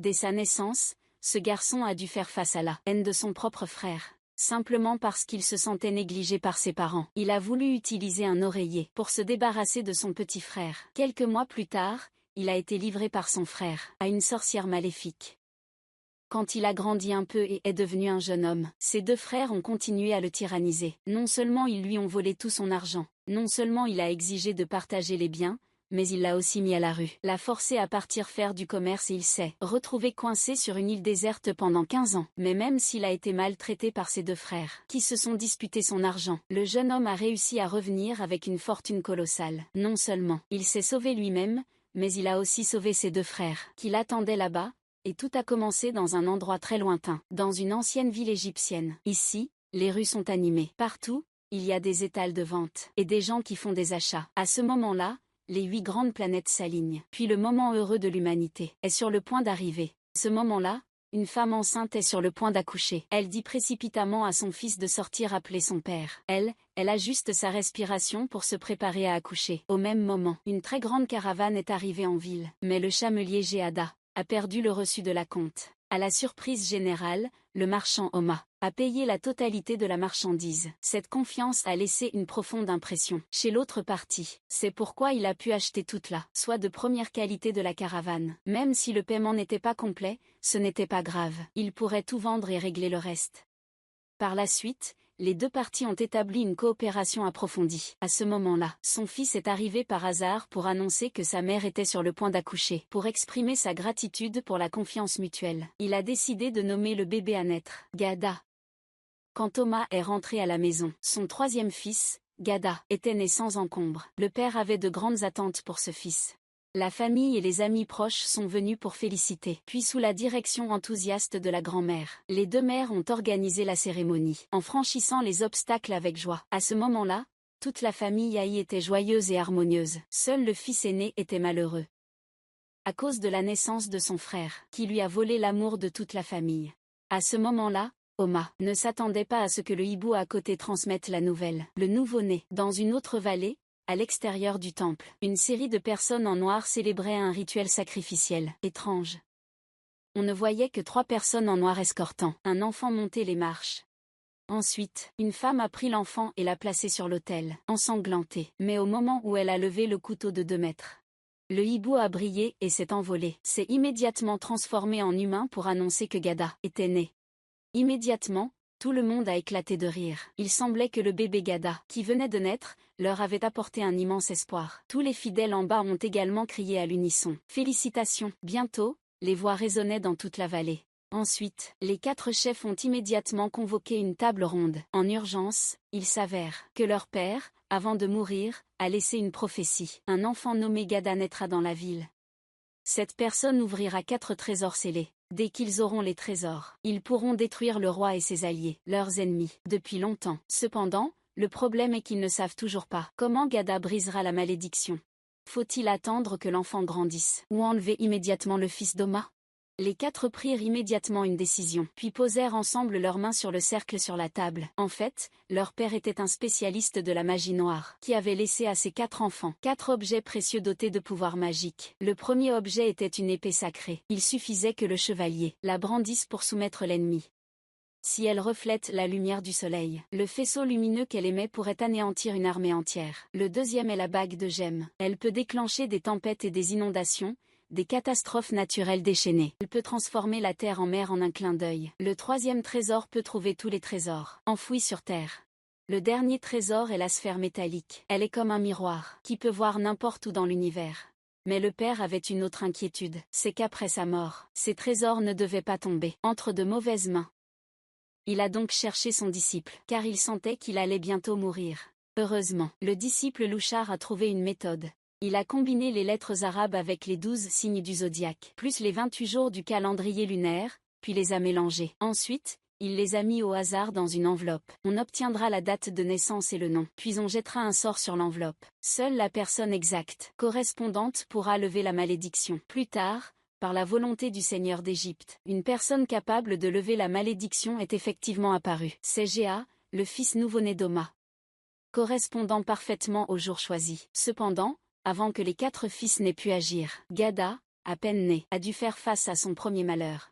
Dès sa naissance, ce garçon a dû faire face à la haine de son propre frère. Simplement parce qu'il se sentait négligé par ses parents. Il a voulu utiliser un oreiller pour se débarrasser de son petit frère. Quelques mois plus tard, il a été livré par son frère à une sorcière maléfique. Quand il a grandi un peu et est devenu un jeune homme, ses deux frères ont continué à le tyranniser. Non seulement ils lui ont volé tout son argent, non seulement il a exigé de partager les biens, mais il l'a aussi mis à la rue, l'a forcé à partir faire du commerce et il s'est retrouvé coincé sur une île déserte pendant 15 ans. Mais même s'il a été maltraité par ses deux frères, qui se sont disputés son argent, le jeune homme a réussi à revenir avec une fortune colossale. Non seulement il s'est sauvé lui-même, mais il a aussi sauvé ses deux frères, qui l'attendaient là-bas, et tout a commencé dans un endroit très lointain, dans une ancienne ville égyptienne. Ici, les rues sont animées. Partout, il y a des étals de vente, et des gens qui font des achats. À ce moment-là, les 8 grandes planètes s'alignent. Puis le moment heureux de l'humanité est sur le point d'arriver. Ce moment-là, une femme enceinte est sur le point d'accoucher. Elle dit précipitamment à son fils de sortir appeler son père. Elle ajuste sa respiration pour se préparer à accoucher. Au même moment, une très grande caravane est arrivée en ville. Mais le chamelier Géada a perdu le reçu de la compte. À la surprise générale, le marchand Oma a payé la totalité de la marchandise. Cette confiance a laissé une profonde impression chez l'autre partie. C'est pourquoi il a pu acheter toute la soie de première qualité de la caravane. Même si le paiement n'était pas complet, ce n'était pas grave. Il pourrait tout vendre et régler le reste. Par la suite, les deux parties ont établi une coopération approfondie. À ce moment-là, son fils est arrivé par hasard pour annoncer que sa mère était sur le point d'accoucher. Pour exprimer sa gratitude pour la confiance mutuelle, il a décidé de nommer le bébé à naître Gada. Quand Thomas est rentré à la maison, son troisième fils, Gada, était né sans encombre. Le père avait de grandes attentes pour ce fils. La famille et les amis proches sont venus pour féliciter. Puis sous la direction enthousiaste de la grand-mère, les deux mères ont organisé la cérémonie, en franchissant les obstacles avec joie. À ce moment-là, toute la famille y était joyeuse et harmonieuse. Seul le fils aîné était malheureux. À cause de la naissance de son frère, qui lui a volé l'amour de toute la famille. À ce moment-là, Oma ne s'attendait pas à ce que le hibou à côté transmette la nouvelle. Le nouveau-né, dans une autre vallée, à l'extérieur du temple, une série de personnes en noir célébraient un rituel sacrificiel étrange. On ne voyait que 3 personnes en noir escortant un enfant monter les marches. Ensuite, une femme a pris l'enfant et l'a placé sur l'autel, ensanglanté. Mais au moment où elle a levé le couteau de 2 mètres, le hibou a brillé et s'est envolé. S'est immédiatement transformé en humain pour annoncer que Gada était né. Immédiatement, tout le monde a éclaté de rire. Il semblait que le bébé Gada, qui venait de naître, leur avait apporté un immense espoir. Tous les fidèles en bas ont également crié à l'unisson. Félicitations. Bientôt, les voix résonnaient dans toute la vallée. Ensuite, les 4 chefs ont immédiatement convoqué une table ronde. En urgence, il s'avère que leur père, avant de mourir, a laissé une prophétie. Un enfant nommé Gada naîtra dans la ville. Cette personne ouvrira 4 trésors scellés. Dès qu'ils auront les trésors, ils pourront détruire le roi et ses alliés, leurs ennemis, depuis longtemps. Cependant, le problème est qu'ils ne savent toujours pas comment Gada brisera la malédiction. Faut-il attendre que l'enfant grandisse, ou enlever immédiatement le fils d'Oma? Les 4 prirent immédiatement une décision, puis posèrent ensemble leurs mains sur le cercle sur la table. En fait, leur père était un spécialiste de la magie noire, qui avait laissé à ses 4 enfants 4 objets précieux dotés de pouvoirs magiques. Le premier objet était une épée sacrée. Il suffisait que le chevalier la brandisse pour soumettre l'ennemi. Si elle reflète la lumière du soleil, le faisceau lumineux qu'elle émet pourrait anéantir une armée entière. Le deuxième est la bague de gemmes. Elle peut déclencher des tempêtes et des inondations, des catastrophes naturelles déchaînées. Elle peut transformer la terre en mer en un clin d'œil. Le troisième trésor peut trouver tous les trésors enfouis sur terre. Le dernier trésor est la sphère métallique. Elle est comme un miroir, qui peut voir n'importe où dans l'univers. Mais le père avait une autre inquiétude, c'est qu'après sa mort, ces trésors ne devaient pas tomber entre de mauvaises mains. Il a donc cherché son disciple, car il sentait qu'il allait bientôt mourir. Heureusement, le disciple Louchard a trouvé une méthode. Il a combiné les lettres arabes avec les 12 signes du zodiaque, plus les 28 jours du calendrier lunaire, puis les a mélangés. Ensuite, il les a mis au hasard dans une enveloppe. On obtiendra la date de naissance et le nom, puis on jettera un sort sur l'enveloppe. Seule la personne exacte, correspondante, pourra lever la malédiction. Plus tard, par la volonté du seigneur d'Égypte, une personne capable de lever la malédiction est effectivement apparue. C'est Géa, le fils nouveau-né d'Oma, correspondant parfaitement au jour choisi. Cependant, avant que les 4 fils n'aient pu agir, Gada, à peine né, a dû faire face à son premier malheur.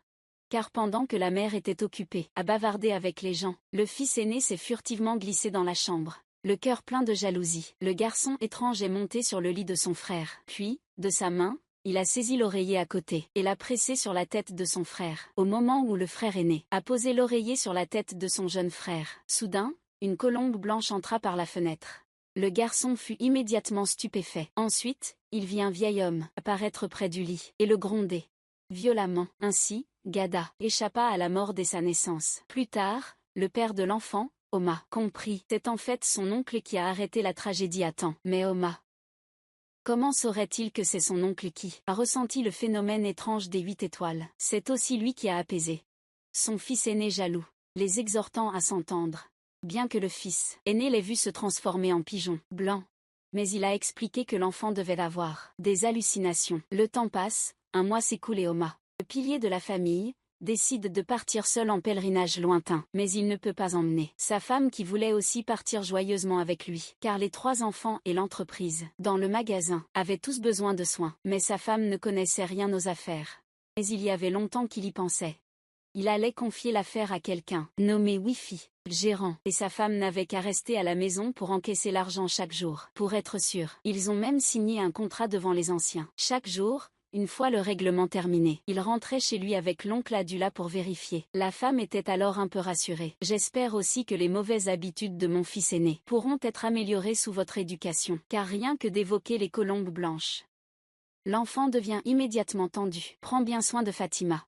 Car pendant que la mère était occupée à bavarder avec les gens, le fils aîné s'est furtivement glissé dans la chambre. Le cœur plein de jalousie, le garçon étrange est monté sur le lit de son frère. Puis, de sa main, il a saisi l'oreiller à côté et l'a pressé sur la tête de son frère. Au moment où le frère aîné a posé l'oreiller sur la tête de son jeune frère, soudain, une colombe blanche entra par la fenêtre. Le garçon fut immédiatement stupéfait. Ensuite, il vit un vieil homme apparaître près du lit et le gronder violemment. Ainsi, Gada échappa à la mort dès sa naissance. Plus tard, le père de l'enfant, Oma, comprit. C'est en fait son oncle qui a arrêté la tragédie à temps. Mais Oma, comment saurait-il que c'est son oncle qui a ressenti le phénomène étrange des 8 étoiles? C'est aussi lui qui a apaisé son fils aîné jaloux, les exhortant à s'entendre. Bien que le fils aîné l'ait vu se transformer en pigeon blanc. Mais il a expliqué que l'enfant devait avoir des hallucinations. Le temps passe, un mois s'écoule et Oma, le pilier de la famille, décide de partir seul en pèlerinage lointain. Mais il ne peut pas emmener sa femme qui voulait aussi partir joyeusement avec lui. Car les 3 enfants et l'entreprise, dans le magasin, avaient tous besoin de soins. Mais sa femme ne connaissait rien aux affaires. Mais il y avait longtemps qu'il y pensait. Il allait confier l'affaire à quelqu'un, nommé Wifi, le gérant, et sa femme n'avait qu'à rester à la maison pour encaisser l'argent chaque jour. Pour être sûr, ils ont même signé un contrat devant les anciens. Chaque jour, une fois le règlement terminé, il rentrait chez lui avec l'oncle Adula pour vérifier. La femme était alors un peu rassurée. J'espère aussi que les mauvaises habitudes de mon fils aîné pourront être améliorées sous votre éducation, car rien que d'évoquer les colombes blanches. L'enfant devient immédiatement tendu. Prends bien soin de Fatima.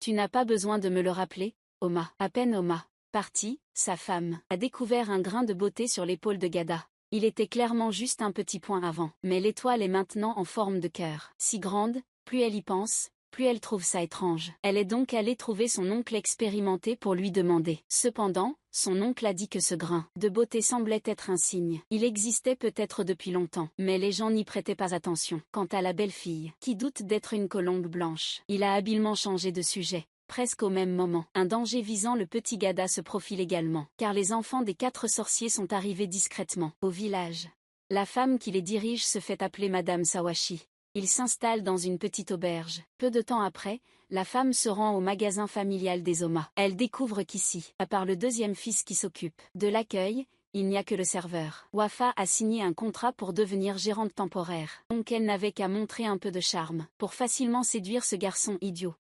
Tu n'as pas besoin de me le rappeler, Oma. À peine Oma parti, sa femme a découvert un grain de beauté sur l'épaule de Gada. Il était clairement juste un petit point avant, mais l'étoile est maintenant en forme de cœur. Si grande, plus elle y pense, plus elle trouve ça étrange. Elle est donc allée trouver son oncle expérimenté pour lui demander. Cependant, son oncle a dit que ce grain de beauté semblait être un signe. Il existait peut-être depuis longtemps, mais les gens n'y prêtaient pas attention. Quant à la belle-fille, qui doute d'être une colombe blanche, il a habilement changé de sujet. Presque au même moment, un danger visant le petit Gada se profile également, car les enfants des 4 sorciers sont arrivés discrètement au village. La femme qui les dirige se fait appeler Madame Sawashi. Ils s'installent dans une petite auberge. Peu de temps après, la femme se rend au magasin familial des Oma. Elle découvre qu'ici, à part le 2e fils qui s'occupe de l'accueil, il n'y a que le serveur. Wafa a signé un contrat pour devenir gérante temporaire. Donc elle n'avait qu'à montrer un peu de charme pour facilement séduire ce garçon idiot.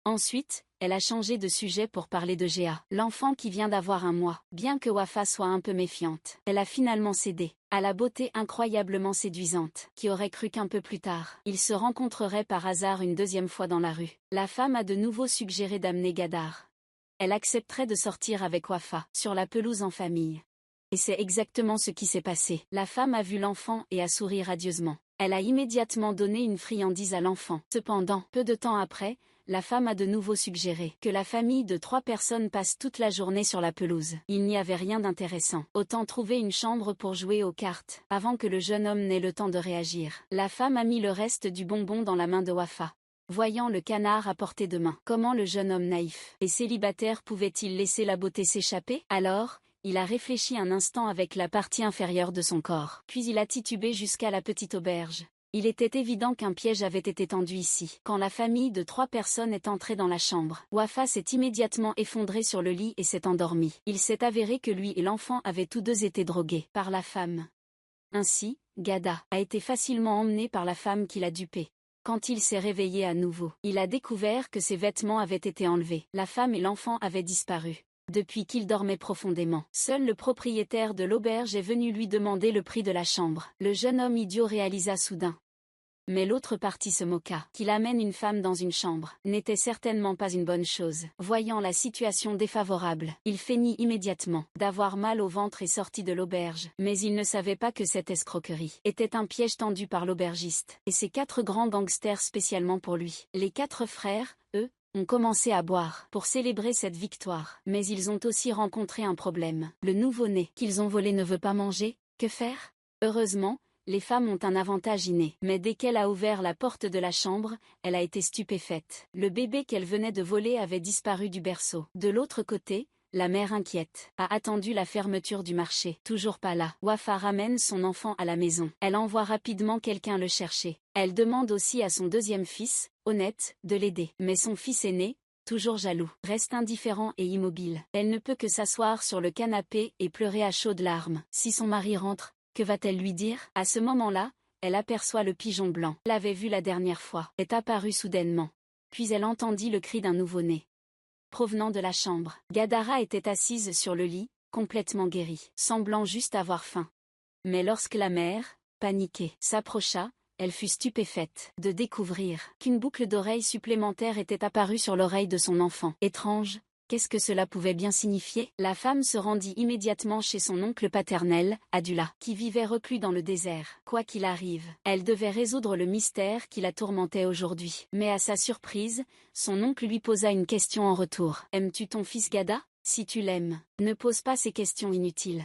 Ensuite, elle a changé de sujet pour parler de Géa, l'enfant qui vient d'avoir un mois. Bien que Wafa soit un peu méfiante, elle a finalement cédé à la beauté incroyablement séduisante. Qui aurait cru qu'un peu plus tard, ils se rencontreraient par hasard une 2e fois dans la rue. La femme a de nouveau suggéré d'amener Gadar. Elle accepterait de sortir avec Wafa sur la pelouse en famille. Et c'est exactement ce qui s'est passé. La femme a vu l'enfant et a souri radieusement. Elle a immédiatement donné une friandise à l'enfant. Cependant, peu de temps après, la femme a de nouveau suggéré que la famille de 3 personnes passe toute la journée sur la pelouse. Il n'y avait rien d'intéressant. Autant trouver une chambre pour jouer aux cartes, avant que le jeune homme n'ait le temps de réagir. La femme a mis le reste du bonbon dans la main de Wafa. Voyant le canard à portée de main, comment le jeune homme naïf et célibataire pouvait-il laisser la beauté s'échapper? Alors, il a réfléchi un instant avec la partie inférieure de son corps. Puis il a titubé jusqu'à la petite auberge. Il était évident qu'un piège avait été tendu ici. Quand la famille de 3 personnes est entrée dans la chambre, Wafa s'est immédiatement effondré sur le lit et s'est endormi. Il s'est avéré que lui et l'enfant avaient tous deux été drogués par la femme. Ainsi, Gada a été facilement emmené par la femme qui l'a dupé. Quand il s'est réveillé à nouveau, il a découvert que ses vêtements avaient été enlevés. La femme et l'enfant avaient disparu. Depuis qu'il dormait profondément, seul le propriétaire de l'auberge est venu lui demander le prix de la chambre. Le jeune homme idiot réalisa soudain. Mais l'autre partie se moqua. Qu'il amène une femme dans une chambre n'était certainement pas une bonne chose. Voyant la situation défavorable, il feignit immédiatement d'avoir mal au ventre et sortit de l'auberge. Mais il ne savait pas que cette escroquerie était un piège tendu par l'aubergiste et ses 4 grands gangsters spécialement pour lui. Les 4 frères, eux, ont commencé à boire pour célébrer cette victoire. Mais ils ont aussi rencontré un problème. Le nouveau-né qu'ils ont volé ne veut pas manger. Que faire? Heureusement, les femmes ont un avantage inné. Mais dès qu'elle a ouvert la porte de la chambre, elle a été stupéfaite. Le bébé qu'elle venait de voler avait disparu du berceau. De l'autre côté, la mère inquiète a attendu la fermeture du marché. Toujours pas là. Wafa ramène son enfant à la maison. Elle envoie rapidement quelqu'un le chercher. Elle demande aussi à son 2e fils, honnête, de l'aider. Mais son fils aîné, toujours jaloux, reste indifférent et immobile. Elle ne peut que s'asseoir sur le canapé et pleurer à chaudes larmes. Si son mari rentre, que va-t-elle lui dire? À ce moment-là, elle aperçoit le pigeon blanc. Elle l'avait vu la dernière fois. Est apparu soudainement. Puis elle entendit le cri d'un nouveau-né. Provenant de la chambre. Gadara était assise sur le lit, complètement guérie, semblant juste avoir faim. Mais lorsque la mère, paniquée, s'approcha, elle fut stupéfaite de découvrir qu'une boucle d'oreille supplémentaire était apparue sur l'oreille de son enfant. Étrange, qu'est-ce que cela pouvait bien signifier? La femme se rendit immédiatement chez son oncle paternel, Adula, qui vivait reclus dans le désert. Quoi qu'il arrive, elle devait résoudre le mystère qui la tourmentait aujourd'hui. Mais à sa surprise, son oncle lui posa une question en retour. « Aimes-tu ton fils Gada? Si tu l'aimes, ne pose pas ces questions inutiles.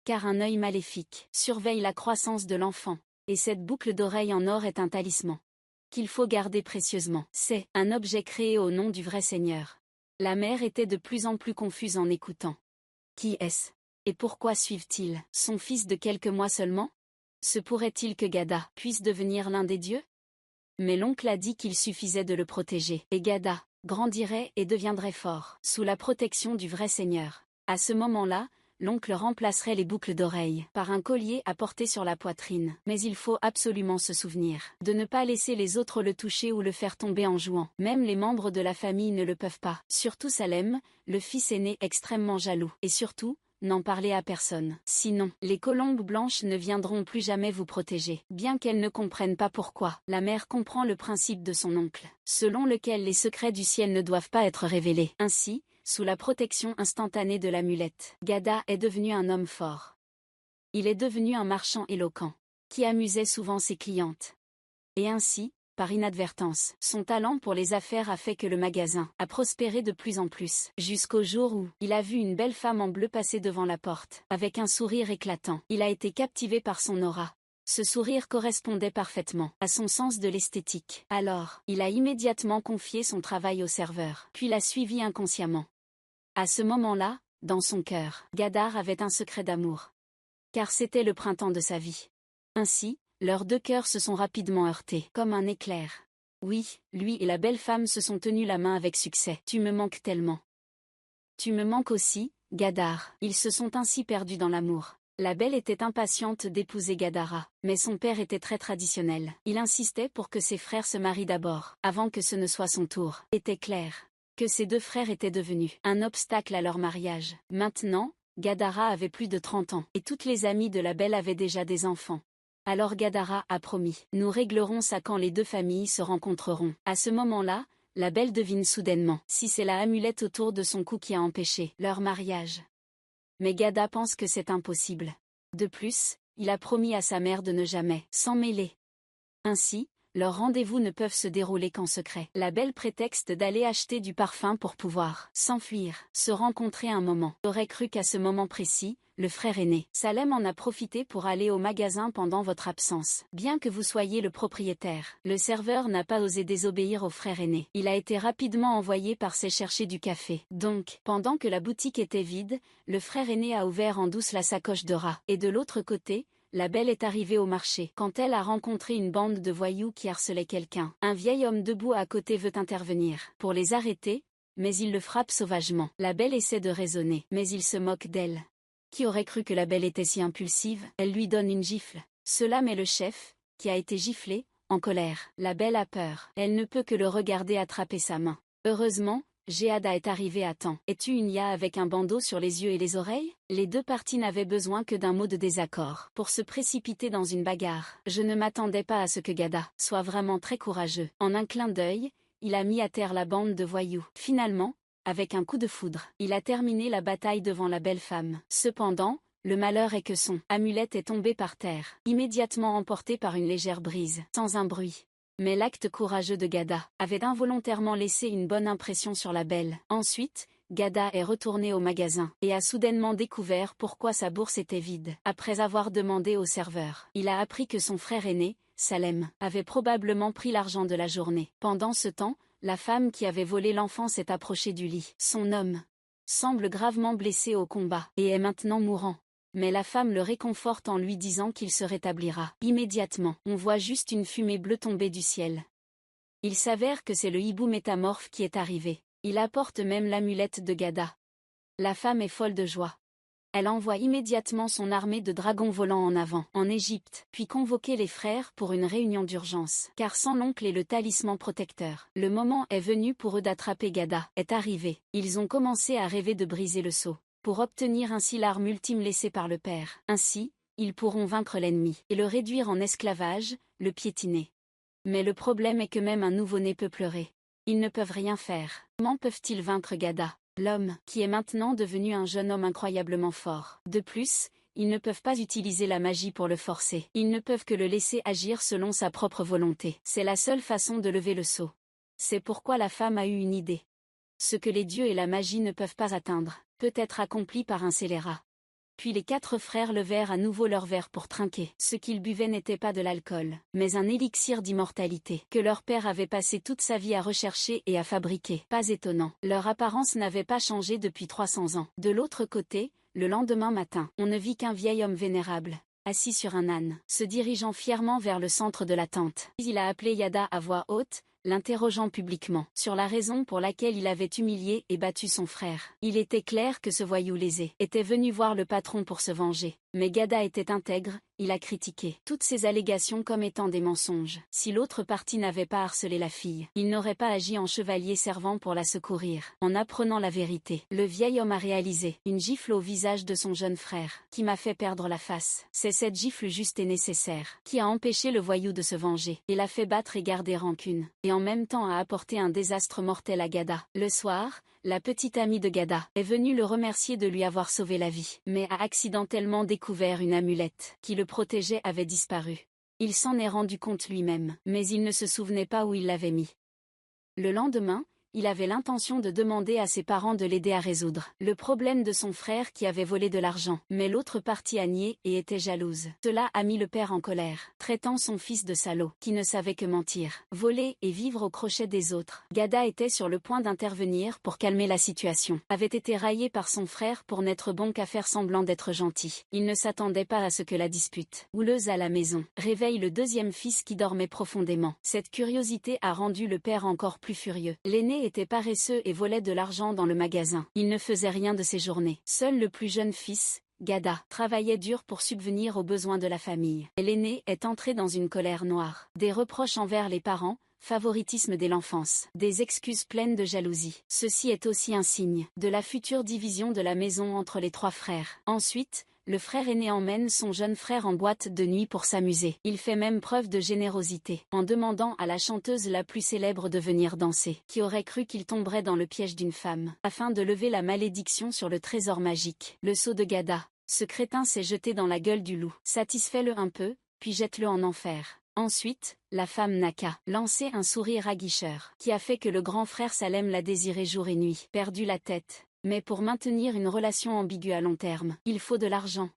Car un œil maléfique surveille la croissance de l'enfant. Et cette boucle d'oreille en or est un talisman qu'il faut garder précieusement. C'est un objet créé au nom du vrai Seigneur. » La mère était de plus en plus confuse en écoutant. Qui est-ce? Et pourquoi suivent-ils son fils de quelques mois seulement? Se pourrait-il que Gada puisse devenir l'un des dieux? Mais l'oncle a dit qu'il suffisait de le protéger. Et Gada grandirait et deviendrait fort, sous la protection du vrai Seigneur. À ce moment-là, l'oncle remplacerait les boucles d'oreilles par un collier à porter sur la poitrine. Mais il faut absolument se souvenir de ne pas laisser les autres le toucher ou le faire tomber en jouant. Même les membres de la famille ne le peuvent pas. Surtout Salem, le fils aîné extrêmement jaloux. Et surtout, n'en parlez à personne. Sinon, les colombes blanches ne viendront plus jamais vous protéger. Bien qu'elles ne comprennent pas pourquoi, la mère comprend le principe de son oncle, selon lequel les secrets du ciel ne doivent pas être révélés. Ainsi, sous la protection instantanée de l'amulette, Gada est devenu un homme fort. Il est devenu un marchand éloquent, qui amusait souvent ses clientes. Et ainsi, par inadvertance, son talent pour les affaires a fait que le magasin a prospéré de plus en plus, jusqu'au jour où il a vu une belle femme en bleu passer devant la porte, avec un sourire éclatant. Il a été captivé par son aura. Ce sourire correspondait parfaitement à son sens de l'esthétique. Alors, il a immédiatement confié son travail au serveur, puis l'a suivi inconsciemment. À ce moment-là, dans son cœur, Gadar avait un secret d'amour. Car c'était le printemps de sa vie. Ainsi, leurs deux cœurs se sont rapidement heurtés, comme un éclair. Oui, lui et la belle femme se sont tenus la main avec succès. Tu me manques tellement. Tu me manques aussi, Gadar. Ils se sont ainsi perdus dans l'amour. La belle était impatiente d'épouser Gadara, mais son père était très traditionnel. Il insistait pour que ses frères se marient d'abord, avant que ce ne soit son tour. Il était clair que ces deux frères étaient devenus un obstacle à leur mariage. Maintenant, Gadara avait plus de 30 ans, et toutes les amies de la belle avaient déjà des enfants. Alors Gadara a promis, nous réglerons ça quand les deux familles se rencontreront. À ce moment-là, la belle devine soudainement si c'est la amulette autour de son cou qui a empêché leur mariage. Mais Gada pense que c'est impossible. De plus, il a promis à sa mère de ne jamais s'en mêler. Ainsi, leurs rendez-vous ne peuvent se dérouler qu'en secret. La belle prétexte d'aller acheter du parfum pour pouvoir s'enfuir, se rencontrer un moment. J'aurais cru qu'à ce moment précis, le frère aîné, Salem en a profité pour aller au magasin pendant votre absence. Bien que vous soyez le propriétaire, le serveur n'a pas osé désobéir au frère aîné. Il a été rapidement envoyé par ses chercher du café. Donc, pendant que la boutique était vide, le frère aîné a ouvert en douce la sacoche de rat. Et de l'autre côté, la belle est arrivée au marché quand elle a rencontré une bande de voyous qui harcelaient quelqu'un. Un vieil homme debout à côté veut intervenir pour les arrêter, mais il le frappe sauvagement. La belle essaie de raisonner, mais il se moque d'elle. Qui aurait cru que la belle était si impulsive? Elle lui donne une gifle. Cela met le chef, qui a été giflé, en colère. La belle a peur. Elle ne peut que le regarder attraper sa main. Heureusement, Géada est arrivée à temps. Es-tu une ya avec un bandeau sur les yeux et les oreilles? Les deux parties n'avaient besoin que d'un mot de désaccord pour se précipiter dans une bagarre. Je ne m'attendais pas à ce que Gada soit vraiment très courageux. En un clin d'œil, il a mis à terre la bande de voyous. Finalement, avec un coup de foudre, il a terminé la bataille devant la belle femme. Cependant, le malheur est que son amulette est tombée par terre, immédiatement emportée par une légère brise, sans un bruit. Mais l'acte courageux de Gada avait involontairement laissé une bonne impression sur la belle. Ensuite, Gada est retourné au magasin et a soudainement découvert pourquoi sa bourse était vide. Après avoir demandé au serveur, il a appris que son frère aîné, Salem, avait probablement pris l'argent de la journée. Pendant ce temps, la femme qui avait volé l'enfant s'est approchée du lit. Son homme semble gravement blessé au combat et est maintenant mourant. Mais la femme le réconforte en lui disant qu'il se rétablira. Immédiatement, on voit juste une fumée bleue tomber du ciel. Il s'avère que c'est le hibou métamorphe qui est arrivé. Il apporte même l'amulette de Gada. La femme est folle de joie. Elle envoie immédiatement son armée de dragons volants en avant, en Égypte, puis convoquer les frères pour une réunion d'urgence. Car sans l'oncle et le talisman protecteur, le moment est venu pour eux d'attraper Gada, est arrivé. Ils ont commencé à rêver de briser le sceau, pour obtenir ainsi l'arme ultime laissée par le père. Ainsi, ils pourront vaincre l'ennemi, et le réduire en esclavage, le piétiner. Mais le problème est que même un nouveau-né peut pleurer. Ils ne peuvent rien faire. Comment peuvent-ils vaincre Gada, l'homme, qui est maintenant devenu un jeune homme incroyablement fort? De plus, ils ne peuvent pas utiliser la magie pour le forcer. Ils ne peuvent que le laisser agir selon sa propre volonté. C'est la seule façon de lever le sceau. C'est pourquoi la femme a eu une idée. Ce que les dieux et la magie ne peuvent pas atteindre, peut être accompli par un scélérat. Puis les 4 frères levèrent à nouveau leur verre pour trinquer. Ce qu'ils buvaient n'était pas de l'alcool, mais un élixir d'immortalité, que leur père avait passé toute sa vie à rechercher et à fabriquer. Pas étonnant, leur apparence n'avait pas changé depuis 300 ans. De l'autre côté, le lendemain matin, on ne vit qu'un vieil homme vénérable, assis sur un âne, se dirigeant fièrement vers le centre de la tente. Il a appelé Yada à voix haute, l'interrogeant publiquement sur la raison pour laquelle il avait humilié et battu son frère. Il était clair que ce voyou lésé était venu voir le patron pour se venger. Mais Gada était intègre, il a critiqué toutes ces allégations comme étant des mensonges. Si l'autre partie n'avait pas harcelé la fille, il n'aurait pas agi en chevalier servant pour la secourir. En apprenant la vérité, le vieil homme a réalisé une gifle au visage de son jeune frère, qui m'a fait perdre la face. C'est cette gifle juste et nécessaire, qui a empêché le voyou de se venger, et l'a fait battre et garder rancune, et en même temps a apporté un désastre mortel à Gada. Le soir, la petite amie de Gada est venue le remercier de lui avoir sauvé la vie, mais a accidentellement découvert une amulette qui le protégeait avait disparu. Il s'en est rendu compte lui-même, mais il ne se souvenait pas où il l'avait mis. Le lendemain, il avait l'intention de demander à ses parents de l'aider à résoudre le problème de son frère qui avait volé de l'argent. Mais l'autre partie a nié et était jalouse. Cela a mis le père en colère, traitant son fils de salaud, qui ne savait que mentir, voler et vivre au crochet des autres. Gada était sur le point d'intervenir pour calmer la situation. Avait été raillé par son frère pour n'être bon qu'à faire semblant d'être gentil. Il ne s'attendait pas à ce que la dispute, houleuse à la maison, réveille le deuxième fils qui dormait profondément. Cette curiosité a rendu le père encore plus furieux. L'aîné était paresseux et volait de l'argent dans le magasin. Il ne faisait rien de ses journées. Seul le plus jeune fils, Gada, travaillait dur pour subvenir aux besoins de la famille. Et l'aîné est entré dans une colère noire. Des reproches envers les parents, favoritisme dès l'enfance, des excuses pleines de jalousie. Ceci est aussi un signe de la future division de la maison entre les 3 frères. Ensuite, le frère aîné emmène son jeune frère en boîte de nuit pour s'amuser. Il fait même preuve de générosité, en demandant à la chanteuse la plus célèbre de venir danser. Qui aurait cru qu'il tomberait dans le piège d'une femme, afin de lever la malédiction sur le trésor magique, le sceau de Gada. Ce crétin s'est jeté dans la gueule du loup. Satisfais-le un peu, puis jette-le en enfer. Ensuite, la femme n'a qu'à lancer un sourire aguicheur, qui a fait que le grand frère Salem l'a désiré jour et nuit. Perdu la tête. Mais pour maintenir une relation ambiguë à long terme, il faut de l'argent.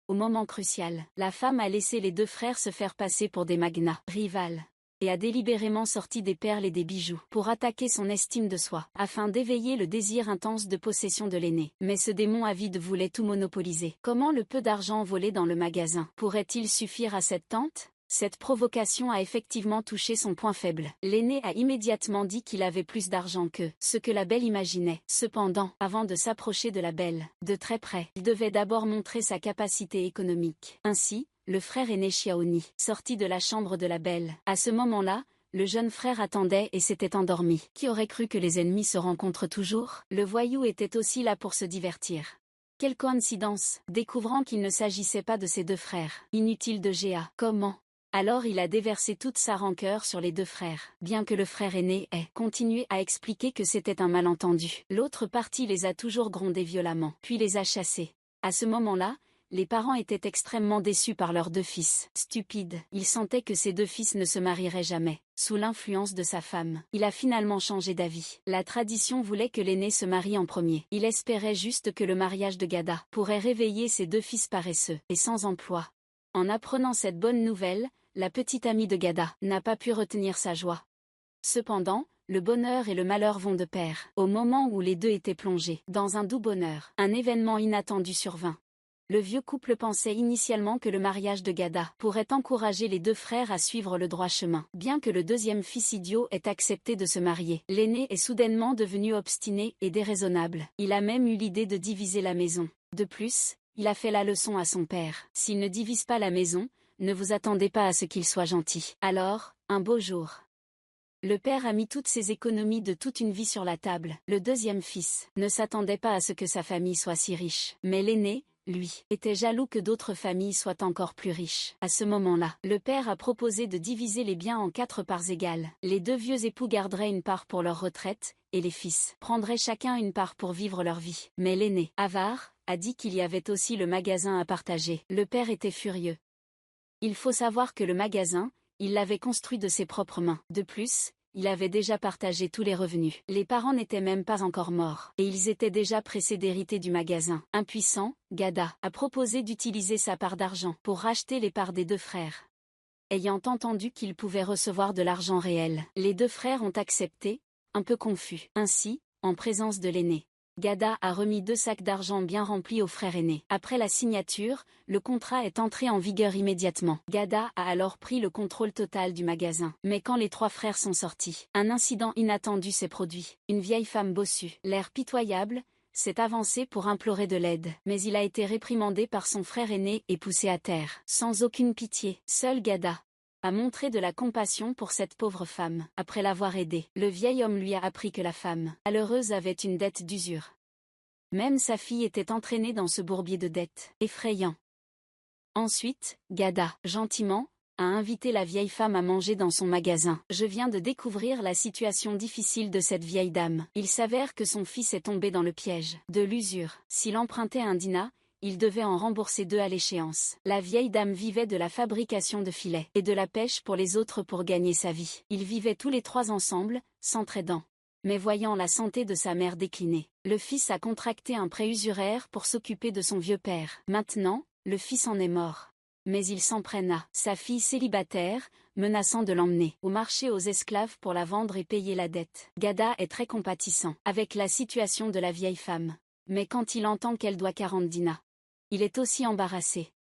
Au moment crucial, la femme a laissé les 2 frères se faire passer pour des magnats rivales, et a délibérément sorti des perles et des bijoux pour attaquer son estime de soi, afin d'éveiller le désir intense de possession de l'aîné. Mais ce démon avide voulait tout monopoliser. Comment le peu d'argent volé dans le magasin pourrait-il suffire à cette tante ? Cette provocation a effectivement touché son point faible. L'aîné a immédiatement dit qu'il avait plus d'argent que ce que la belle imaginait. Cependant, avant de s'approcher de la belle, de très près, il devait d'abord montrer sa capacité économique. Ainsi, le frère aîné Xiaoni sortit de la chambre de la belle. À ce moment-là, le jeune frère attendait et s'était endormi. Qui aurait cru que les ennemis se rencontrent toujours ? Le voyou était aussi là pour se divertir. Quelle coïncidence, découvrant qu'il ne s'agissait pas de ses 2 frères. Inutile de géa. Comment ? Alors il a déversé toute sa rancœur sur les 2 frères, bien que le frère aîné ait continué à expliquer que c'était un malentendu. L'autre partie les a toujours grondés violemment, puis les a chassés. À ce moment-là, les parents étaient extrêmement déçus par leurs 2 fils. Stupides, ils sentaient que ces 2 fils ne se marieraient jamais. Sous l'influence de sa femme, il a finalement changé d'avis. La tradition voulait que l'aîné se marie en premier. Il espérait juste que le mariage de Gada pourrait réveiller ses 2 fils paresseux et sans emploi. En apprenant cette bonne nouvelle, la petite amie de Gada n'a pas pu retenir sa joie. Cependant, le bonheur et le malheur vont de pair. Au moment où les 2 étaient plongés dans un doux bonheur, un événement inattendu survint. Le vieux couple pensait initialement que le mariage de Gada pourrait encourager les deux frères à suivre le droit chemin. Bien que le deuxième fils idiot ait accepté de se marier, l'aîné est soudainement devenu obstiné et déraisonnable. Il a même eu l'idée de diviser la maison. De plus, il a fait la leçon à son père. S'il ne divise pas la maison, ne vous attendez pas à ce qu'il soit gentil. Alors, un beau jour, le père a mis toutes ses économies de toute une vie sur la table. Le deuxième fils ne s'attendait pas à ce que sa famille soit si riche. Mais l'aîné, lui, était jaloux que d'autres familles soient encore plus riches. À ce moment-là, le père a proposé de diviser les biens en 4 parts égales. Les deux vieux époux garderaient une part pour leur retraite, et les fils prendraient chacun une part pour vivre leur vie. Mais l'aîné, avare, a dit qu'il y avait aussi le magasin à partager. Le père était furieux. Il faut savoir que le magasin, il l'avait construit de ses propres mains. De plus, il avait déjà partagé tous les revenus. Les parents n'étaient même pas encore morts, et ils étaient déjà pressés d'hériter du magasin. Impuissant, Gada a proposé d'utiliser sa part d'argent pour racheter les parts des deux frères. Ayant entendu qu'il pouvait recevoir de l'argent réel, les deux frères ont accepté, un peu confus. Ainsi, en présence de l'aîné, Gada a remis 2 sacs d'argent bien remplis au frère aîné. Après la signature, le contrat est entré en vigueur immédiatement. Gada a alors pris le contrôle total du magasin. Mais quand les 3 frères sont sortis, un incident inattendu s'est produit. Une vieille femme bossue, l'air pitoyable, s'est avancée pour implorer de l'aide. Mais il a été réprimandé par son frère aîné et poussé à terre. Sans aucune pitié, seul Gada a montré de la compassion pour cette pauvre femme. Après l'avoir aidée, le vieil homme lui a appris que la femme malheureuse avait une dette d'usure. Même sa fille était entraînée dans ce bourbier de dettes. Effrayant. Ensuite, Gada, gentiment, a invité la vieille femme à manger dans son magasin. Je viens de découvrir la situation difficile de cette vieille dame. Il s'avère que son fils est tombé dans le piège de l'usure. S'il empruntait un dinar, il devait en rembourser 2 à l'échéance. La vieille dame vivait de la fabrication de filets et de la pêche pour les autres pour gagner sa vie. Ils vivaient tous les 3 ensemble, s'entraidant. Mais voyant la santé de sa mère décliner, le fils a contracté un prêt usuraire pour s'occuper de son vieux père. Maintenant, le fils en est mort. Mais il s'en prenne à sa fille célibataire, menaçant de l'emmener au marché aux esclaves pour la vendre et payer la dette. Gada est très compatissant avec la situation de la vieille femme. Mais quand il entend qu'elle doit 40 dinars, il est aussi embarrassé.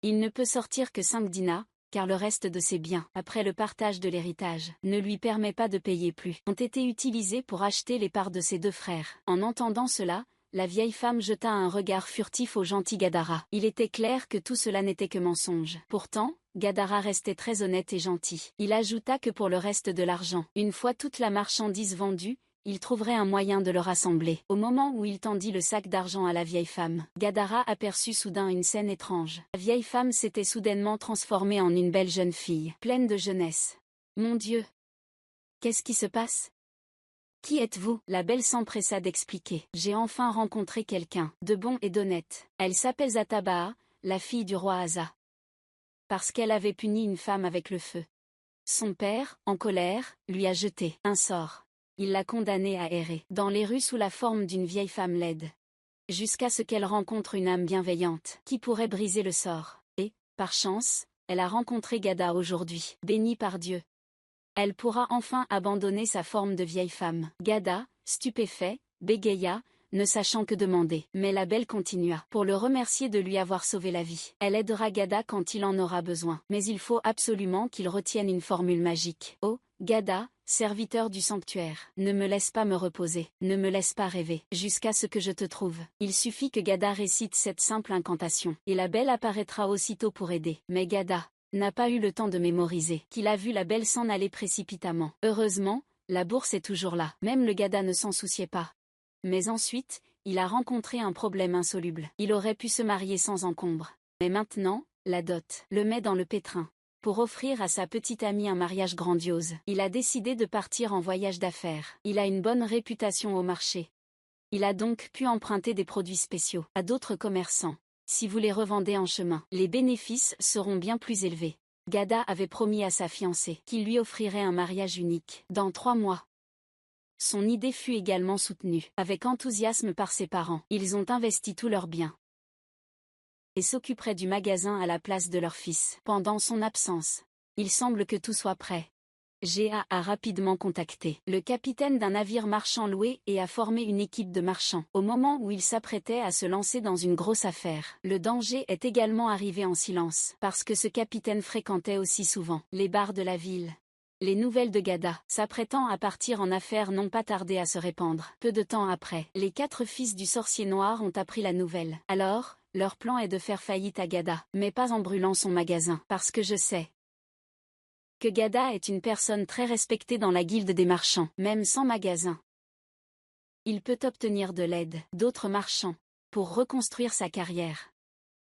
Il ne peut sortir que 5 dinars, car le reste de ses biens, après le partage de l'héritage, ne lui permet pas de payer plus, ont été utilisés pour acheter les parts de ses 2 frères. En entendant cela, la vieille femme jeta un regard furtif au gentil Gadara. Il était clair que tout cela n'était que mensonge. Pourtant, Gadara restait très honnête et gentil. Il ajouta que pour le reste de l'argent, une fois toute la marchandise vendue, il trouverait un moyen de le rassembler. Au moment où il tendit le sac d'argent à la vieille femme, Gadara aperçut soudain une scène étrange. La vieille femme s'était soudainement transformée en une belle jeune fille, pleine de jeunesse. « Mon Dieu! Qu'est-ce qui se passe ? Qui êtes-vous » La belle s'empressa d'expliquer. « J'ai enfin rencontré quelqu'un de bon et d'honnête. Elle s'appelle Zatabaa, la fille du roi Asa. Parce qu'elle avait puni une femme avec le feu. Son père, en colère, lui a jeté un sort. Il l'a condamnée à errer dans les rues sous la forme d'une vieille femme laide, jusqu'à ce qu'elle rencontre une âme bienveillante qui pourrait briser le sort. Et, par chance, elle a rencontré Gada aujourd'hui. Bénie par Dieu, elle pourra enfin abandonner sa forme de vieille femme. » Gada, stupéfait, bégaya, ne sachant que demander. Mais la belle continua. Pour le remercier de lui avoir sauvé la vie, elle aidera Gada quand il en aura besoin. Mais il faut absolument qu'il retienne une formule magique. Oh, Gada, serviteur du sanctuaire, ne me laisse pas me reposer, ne me laisse pas rêver, jusqu'à ce que je te trouve. Il suffit que Gada récite cette simple incantation, et la belle apparaîtra aussitôt pour aider. Mais Gada n'a pas eu le temps de mémoriser, qu'il a vu la belle s'en aller précipitamment. Heureusement, la bourse est toujours là. Même le Gada ne s'en souciait pas. Mais ensuite, il a rencontré un problème insoluble. Il aurait pu se marier sans encombre. Mais maintenant, la dot le met dans le pétrin. Pour offrir à sa petite amie un mariage grandiose, il a décidé de partir en voyage d'affaires. Il a une bonne réputation au marché. Il a donc pu emprunter des produits spéciaux à d'autres commerçants. Si vous les revendez en chemin, les bénéfices seront bien plus élevés. Gada avait promis à sa fiancée qu'il lui offrirait un mariage unique dans 3 mois. Son idée fut également soutenue avec enthousiasme par ses parents. Ils ont investi tous leurs biens et s'occuperaient du magasin à la place de leur fils pendant son absence. Il semble que tout soit prêt. Géa a rapidement contacté le capitaine d'un navire marchand loué et a formé une équipe de marchands. Au moment où il s'apprêtait à se lancer dans une grosse affaire, le danger est également arrivé en silence, parce que ce capitaine fréquentait aussi souvent les bars de la ville. Les nouvelles de Gada, s'apprêtant à partir en affaires, n'ont pas tardé à se répandre. Peu de temps après, les 4 fils du sorcier noir ont appris la nouvelle. Alors, leur plan est de faire faillite à Gada, mais pas en brûlant son magasin, parce que je sais que Gada est une personne très respectée dans la guilde des marchands, même sans magasin. Il peut obtenir de l'aide d'autres marchands pour reconstruire sa carrière.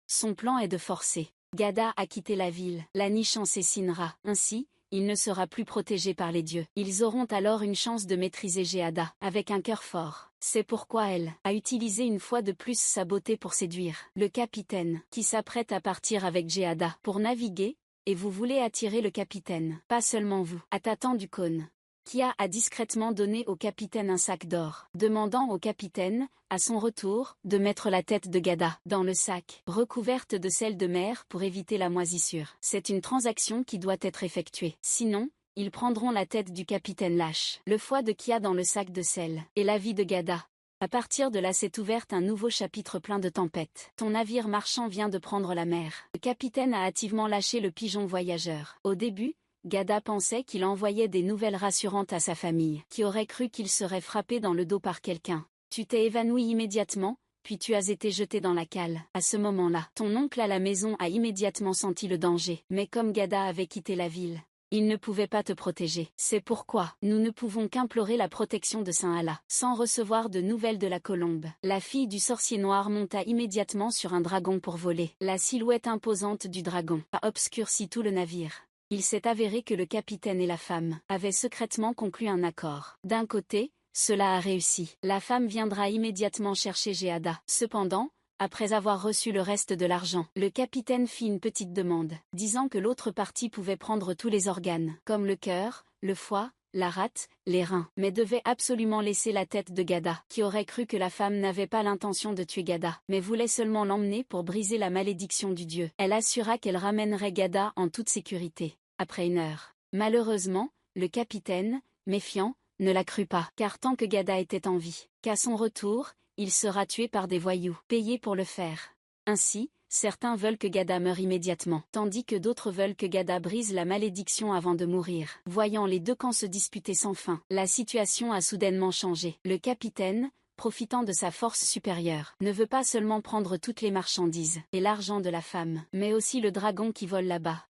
Son plan est de forcer Gada à quitter la ville. La niche en s'essinera. Ainsi, il ne sera plus protégé par les dieux. Ils auront alors une chance de maîtriser Géada, avec un cœur fort. C'est pourquoi elle a utilisé une fois de plus sa beauté pour séduire le capitaine, qui s'apprête à partir avec Géada pour naviguer. Et vous voulez attirer le capitaine, pas seulement vous. Attatant du cône, Kia a discrètement donné au capitaine un sac d'or, demandant au capitaine, à son retour, de mettre la tête de Gada dans le sac, recouverte de sel de mer pour éviter la moisissure. C'est une transaction qui doit être effectuée. Sinon, ils prendront la tête du capitaine lâche, le foie de Kia dans le sac de sel, et la vie de Gada. À partir de là s'est ouverte un nouveau chapitre plein de tempêtes. Ton navire marchand vient de prendre la mer. Le capitaine a hâtivement lâché le pigeon voyageur. Au début, Gada pensait qu'il envoyait des nouvelles rassurantes à sa famille, qui aurait cru qu'il serait frappé dans le dos par quelqu'un. Tu t'es évanoui immédiatement, puis tu as été jeté dans la cale. À ce moment-là, ton oncle à la maison a immédiatement senti le danger. Mais comme Gada avait quitté la ville, il ne pouvait pas te protéger. C'est pourquoi nous ne pouvons qu'implorer la protection de Saint Allah. Sans recevoir de nouvelles de la colombe, la fille du sorcier noir monta immédiatement sur un dragon pour voler. La silhouette imposante du dragon a obscurci tout le navire. Il s'est avéré que le capitaine et la femme avaient secrètement conclu un accord. D'un côté, cela a réussi. La femme viendra immédiatement chercher Géada. Cependant, après avoir reçu le reste de l'argent, le capitaine fit une petite demande, disant que l'autre partie pouvait prendre tous les organes, comme le cœur, le foie, la rate, les reins, mais devait absolument laisser la tête de Gada, qui aurait cru que la femme n'avait pas l'intention de tuer Gada, mais voulait seulement l'emmener pour briser la malédiction du dieu. Elle assura qu'elle ramènerait Gada en toute sécurité, après 1 heure. Malheureusement, le capitaine, méfiant, ne la crut pas, car tant que Gada était en vie, qu'à son retour, il sera tué par des voyous, payés pour le faire. Ainsi, certains veulent que Gada meure immédiatement, tandis que d'autres veulent que Gada brise la malédiction avant de mourir. Voyant les 2 camps se disputer sans fin, la situation a soudainement changé. Le capitaine, profitant de sa force supérieure, ne veut pas seulement prendre toutes les marchandises et l'argent de la femme, mais aussi le dragon qui vole là-bas.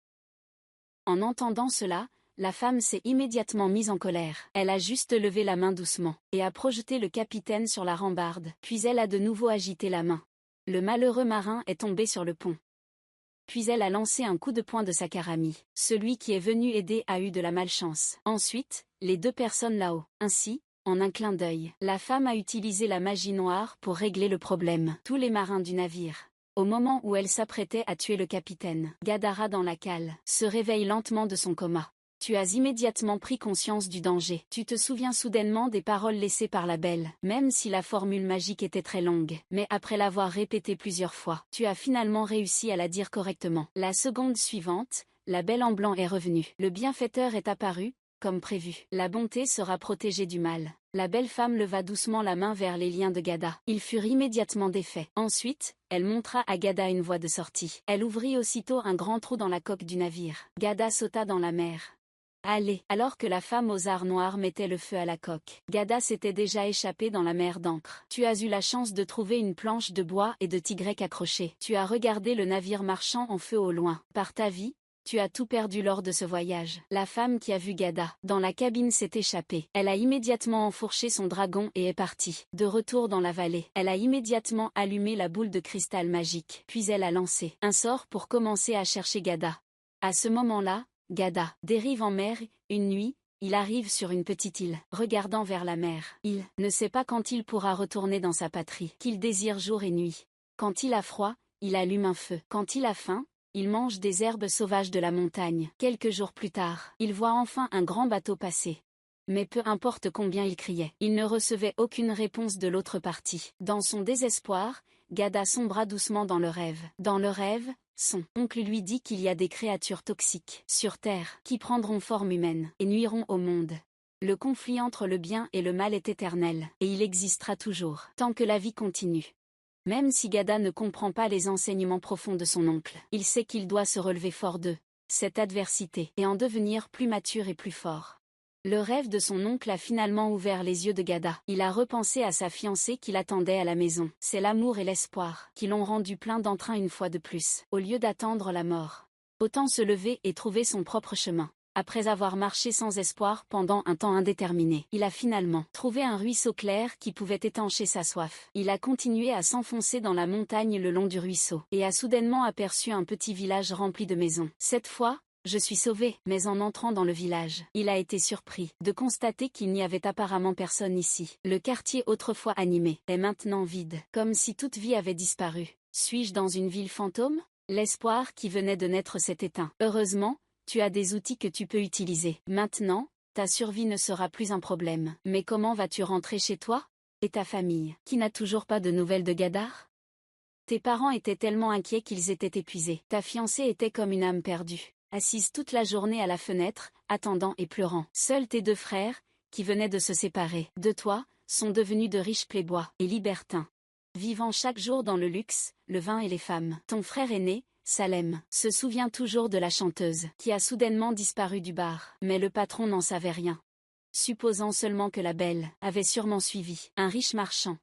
En entendant cela, la femme s'est immédiatement mise en colère. Elle a juste levé la main doucement, et a projeté le capitaine sur la rambarde. Puis elle a de nouveau agité la main. Le malheureux marin est tombé sur le pont. Puis elle a lancé un coup de poing de sa caramie. Celui qui est venu aider a eu de la malchance. Ensuite, les 2 personnes là-haut. Ainsi, en un clin d'œil, la femme a utilisé la magie noire pour régler le problème. Tous les marins du navire, au moment où elle s'apprêtait à tuer le capitaine, Gadara dans la cale, se réveille lentement de son coma. Tu as immédiatement pris conscience du danger. Tu te souviens soudainement des paroles laissées par la belle, même si la formule magique était très longue. Mais après l'avoir répétée plusieurs fois, tu as finalement réussi à la dire correctement. La seconde suivante, la belle en blanc est revenue. Le bienfaiteur est apparu, comme prévu. La bonté sera protégée du mal. La belle femme leva doucement la main vers les liens de Gada. Ils furent immédiatement défaits. Ensuite, elle montra à Gada une voie de sortie. Elle ouvrit aussitôt un grand trou dans la coque du navire. Gada sauta dans la mer. Allez, alors que la femme aux arts noirs mettait le feu à la coque, Gada s'était déjà échappée dans la mer d'encre. Tu as eu la chance de trouver une planche de bois et de t'y accrocher. Tu as regardé le navire marchand en feu au loin. Par ta vie, tu as tout perdu lors de ce voyage. La femme qui a vu Gada dans la cabine s'est échappée. Elle a immédiatement enfourché son dragon et est partie. De retour dans la vallée, elle a immédiatement allumé la boule de cristal magique. Puis elle a lancé un sort pour commencer à chercher Gada. À ce moment-là, Gada dérive en mer. Une nuit, il arrive sur une petite île, regardant vers la mer. Il ne sait pas quand il pourra retourner dans sa patrie, qu'il désire jour et nuit. Quand il a froid, il allume un feu. Quand il a faim, il mange des herbes sauvages de la montagne. Quelques jours plus tard, il voit enfin un grand bateau passer. Mais peu importe combien il criait, il ne recevait aucune réponse de l'autre partie. Dans son désespoir, Gada sombra doucement dans le rêve. Dans le rêve, Son oncle lui dit qu'il y a des créatures toxiques sur Terre qui prendront forme humaine et nuiront au monde. Le conflit entre le bien et le mal est éternel, et il existera toujours, tant que la vie continue. Même si Gada ne comprend pas les enseignements profonds de son oncle, il sait qu'il doit se relever fort de cette adversité et en devenir plus mature et plus fort. Le rêve de son oncle a finalement ouvert les yeux de Gada. Il a repensé à sa fiancée qui l'attendait à la maison. C'est l'amour et l'espoir qui l'ont rendu plein d'entrain une fois de plus, au lieu d'attendre la mort. Autant se lever et trouver son propre chemin. Après avoir marché sans espoir pendant un temps indéterminé, il a finalement trouvé un ruisseau clair qui pouvait étancher sa soif. Il a continué à s'enfoncer dans la montagne le long du ruisseau, et a soudainement aperçu un petit village rempli de maisons. Cette fois, je suis sauvé, mais en entrant dans le village, il a été surpris de constater qu'il n'y avait apparemment personne ici. Le quartier autrefois animé est maintenant vide, comme si toute vie avait disparu. Suis-je dans une ville fantôme? L'espoir qui venait de naître s'est éteint. Heureusement, tu as des outils que tu peux utiliser. Maintenant, ta survie ne sera plus un problème. Mais comment vas-tu rentrer chez toi? Et ta famille, qui n'a toujours pas de nouvelles de Gadar? Tes parents étaient tellement inquiets qu'ils étaient épuisés. Ta fiancée était comme une âme perdue, assise toute la journée à la fenêtre, attendant et pleurant. Seuls tes deux frères, qui venaient de se séparer de toi, sont devenus de riches playboys et libertins, vivant chaque jour dans le luxe, le vin et les femmes. Ton frère aîné, Salem, se souvient toujours de la chanteuse qui a soudainement disparu du bar. Mais le patron n'en savait rien, supposant seulement que la belle avait sûrement suivi un riche marchand.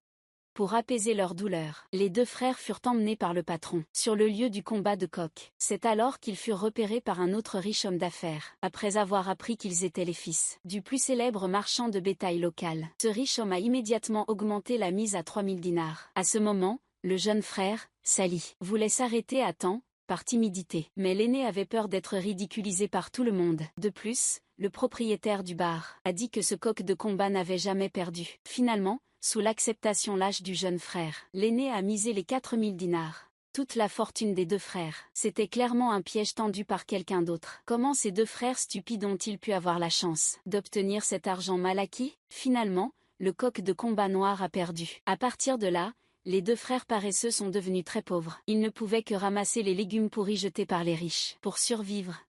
Pour apaiser leur douleur, les deux frères furent emmenés par le patron sur le lieu du combat de coq. C'est alors qu'ils furent repérés par un autre riche homme d'affaires, après avoir appris qu'ils étaient les fils du plus célèbre marchand de bétail local. Ce riche homme a immédiatement augmenté la mise à 3000 dinars. À ce moment, le jeune frère, Sali, voulait s'arrêter à temps, par timidité. Mais l'aîné avait peur d'être ridiculisé par tout le monde. De plus, le propriétaire du bar a dit que ce coq de combat n'avait jamais perdu. Finalement, sous l'acceptation lâche du jeune frère, l'aîné a misé les 4000 dinars. Toute la fortune des deux frères. C'était clairement un piège tendu par quelqu'un d'autre. Comment ces deux frères stupides ont-ils pu avoir la chance d'obtenir cet argent mal acquis? Finalement, le coq de combat noir a perdu. À partir de là, les deux frères paresseux sont devenus très pauvres. Ils ne pouvaient que ramasser les légumes pourris jetés par les riches pour survivre.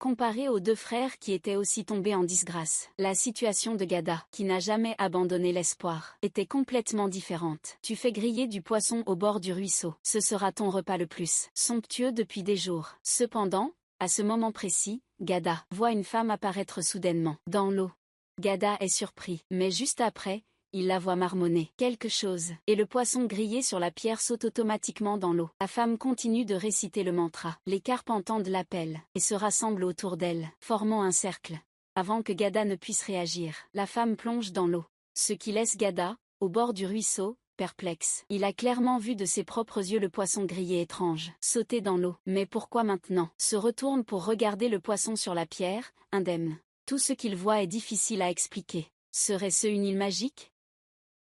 Comparé aux deux frères qui étaient aussi tombés en disgrâce, la situation de Gada, qui n'a jamais abandonné l'espoir, était complètement différente. Tu fais griller du poisson au bord du ruisseau. Ce sera ton repas le plus somptueux depuis des jours. Cependant, à ce moment précis, Gada voit une femme apparaître soudainement dans l'eau. Gada est surpris, mais juste après, il la voit marmonner quelque chose, et le poisson grillé sur la pierre saute automatiquement dans l'eau. La femme continue de réciter le mantra. Les carpes entendent l'appel, et se rassemblent autour d'elle, formant un cercle. Avant que Gada ne puisse réagir, la femme plonge dans l'eau. Ce qui laisse Gada, au bord du ruisseau, perplexe. Il a clairement vu de ses propres yeux le poisson grillé étrange, sauter dans l'eau. Mais pourquoi maintenant? Se retourne pour regarder le poisson sur la pierre, indemne. Tout ce qu'il voit est difficile à expliquer. Serait-ce une île magique?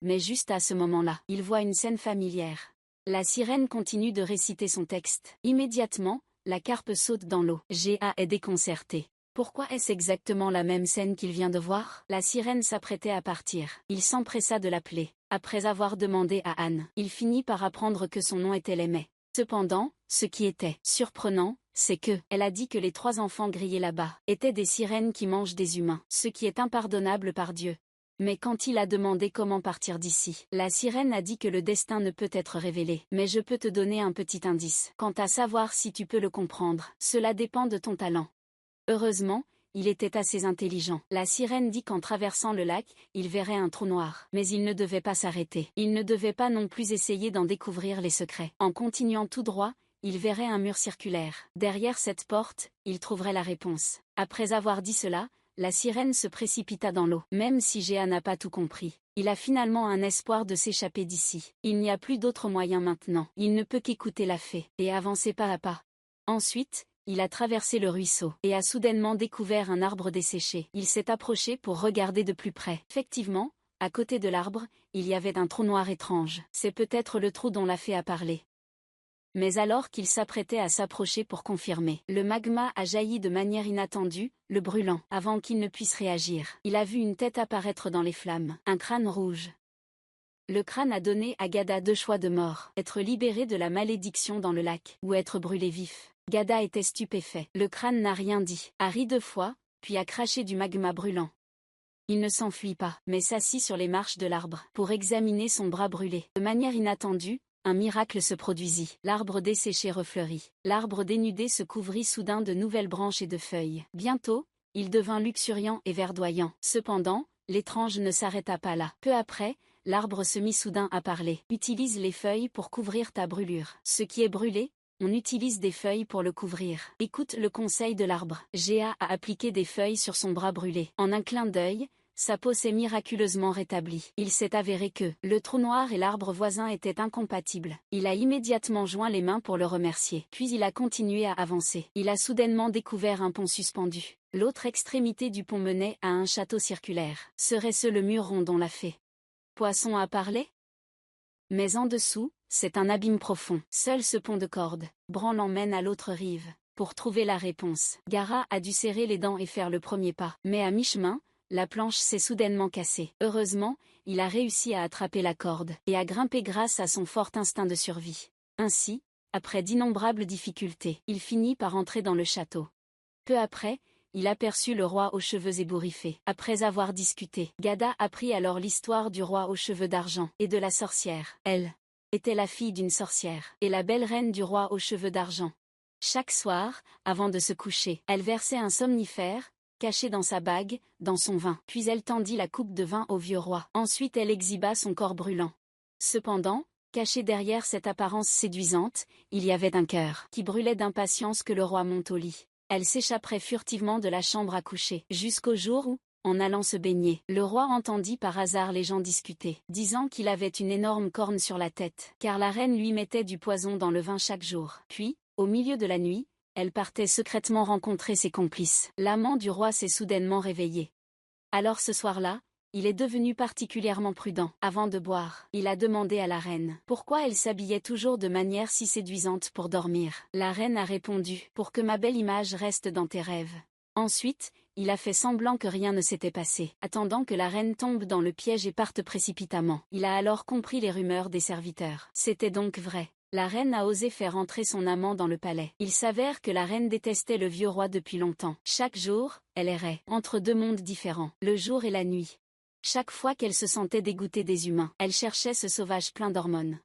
Mais juste à ce moment-là, il voit une scène familière. La sirène continue de réciter son texte. Immédiatement, la carpe saute dans l'eau. Géa est déconcerté. Pourquoi est-ce exactement la même scène qu'il vient de voir? La sirène s'apprêtait à partir. Il s'empressa de l'appeler. Après avoir demandé à Anne, il finit par apprendre que son nom était Lemay. Cependant, ce qui était surprenant, c'est que, elle a dit que les 3 enfants grillés là-bas étaient des sirènes qui mangent des humains, ce qui est impardonnable par Dieu. Mais quand il a demandé comment partir d'ici, la sirène a dit que le destin ne peut être révélé. Mais je peux te donner un petit indice. Quant à savoir si tu peux le comprendre, cela dépend de ton talent. Heureusement, il était assez intelligent. La sirène dit qu'en traversant le lac, il verrait un trou noir. Mais il ne devait pas s'arrêter. Il ne devait pas non plus essayer d'en découvrir les secrets. En continuant tout droit, il verrait un mur circulaire. Derrière cette porte, il trouverait la réponse. Après avoir dit cela, la sirène se précipita dans l'eau. Même si Géa n'a pas tout compris, il a finalement un espoir de s'échapper d'ici. Il n'y a plus d'autre moyen maintenant. Il ne peut qu'écouter la fée et avancer pas à pas. Ensuite, il a traversé le ruisseau et a soudainement découvert un arbre desséché. Il s'est approché pour regarder de plus près. Effectivement, à côté de l'arbre, il y avait un trou noir étrange. C'est peut-être le trou dont la fée a parlé. Mais alors qu'il s'apprêtait à s'approcher pour confirmer, le magma a jailli de manière inattendue, le brûlant. Avant qu'il ne puisse réagir, il a vu une tête apparaître dans les flammes, un crâne rouge. Le crâne a donné à Gada deux choix de mort, être libéré de la malédiction dans le lac, ou être brûlé vif. Gada était stupéfait. Le crâne n'a rien dit, a ri 2 fois, puis a craché du magma brûlant. Il ne s'enfuit pas, mais s'assit sur les marches de l'arbre, pour examiner son bras brûlé. De manière inattendue, un miracle se produisit. L'arbre desséché refleurit. L'arbre dénudé se couvrit soudain de nouvelles branches et de feuilles. Bientôt, il devint luxuriant et verdoyant. Cependant, l'étrange ne s'arrêta pas là. Peu après, l'arbre se mit soudain à parler. Utilise les feuilles pour couvrir ta brûlure. Ce qui est brûlé, on utilise des feuilles pour le couvrir. Écoute le conseil de l'arbre. Géa a appliqué des feuilles sur son bras brûlé. En un clin d'œil, sa peau s'est miraculeusement rétablie. Il s'est avéré que le trou noir et l'arbre voisin étaient incompatibles. Il a immédiatement joint les mains pour le remercier. Puis il a continué à avancer. Il a soudainement découvert un pont suspendu. L'autre extrémité du pont menait à un château circulaire. Serait-ce le mur rond dont l'a fait Poisson a parlé? Mais en dessous, c'est un abîme profond. Seul ce pont de corde, branlant mène à l'autre rive. Pour trouver la réponse, Gaara a dû serrer les dents et faire le premier pas. Mais à mi-chemin, la planche s'est soudainement cassée. Heureusement, il a réussi à attraper la corde et à grimper grâce à son fort instinct de survie. Ainsi, après d'innombrables difficultés, il finit par entrer dans le château. Peu après, il aperçut le roi aux cheveux ébouriffés. Après avoir discuté, Gada apprit alors l'histoire du roi aux cheveux d'argent et de la sorcière. Elle était la fille d'une sorcière et la belle reine du roi aux cheveux d'argent. Chaque soir, avant de se coucher, elle versait un somnifère, caché dans sa bague, dans son vin. Puis elle tendit la coupe de vin au vieux roi. Ensuite elle exhiba son corps brûlant. Cependant, caché derrière cette apparence séduisante, il y avait un cœur qui brûlait d'impatience que le roi monte au lit. Elle s'échapperait furtivement de la chambre à coucher, jusqu'au jour où, en allant se baigner, le roi entendit par hasard les gens discuter, disant qu'il avait une énorme corne sur la tête, car la reine lui mettait du poison dans le vin chaque jour. Puis, au milieu de la nuit, elle partait secrètement rencontrer ses complices. L'amant du roi s'est soudainement réveillé. Alors ce soir-là, il est devenu particulièrement prudent. Avant de boire, il a demandé à la reine pourquoi elle s'habillait toujours de manière si séduisante pour dormir. La reine a répondu « Pour que ma belle image reste dans tes rêves ». Ensuite, il a fait semblant que rien ne s'était passé, attendant que la reine tombe dans le piège et parte précipitamment. Il a alors compris les rumeurs des serviteurs. C'était donc vrai. La reine a osé faire entrer son amant dans le palais. Il s'avère que la reine détestait le vieux roi depuis longtemps. Chaque jour, elle errait entre deux mondes différents, le jour et la nuit. Chaque fois qu'elle se sentait dégoûtée des humains, elle cherchait ce sauvage plein d'hormones.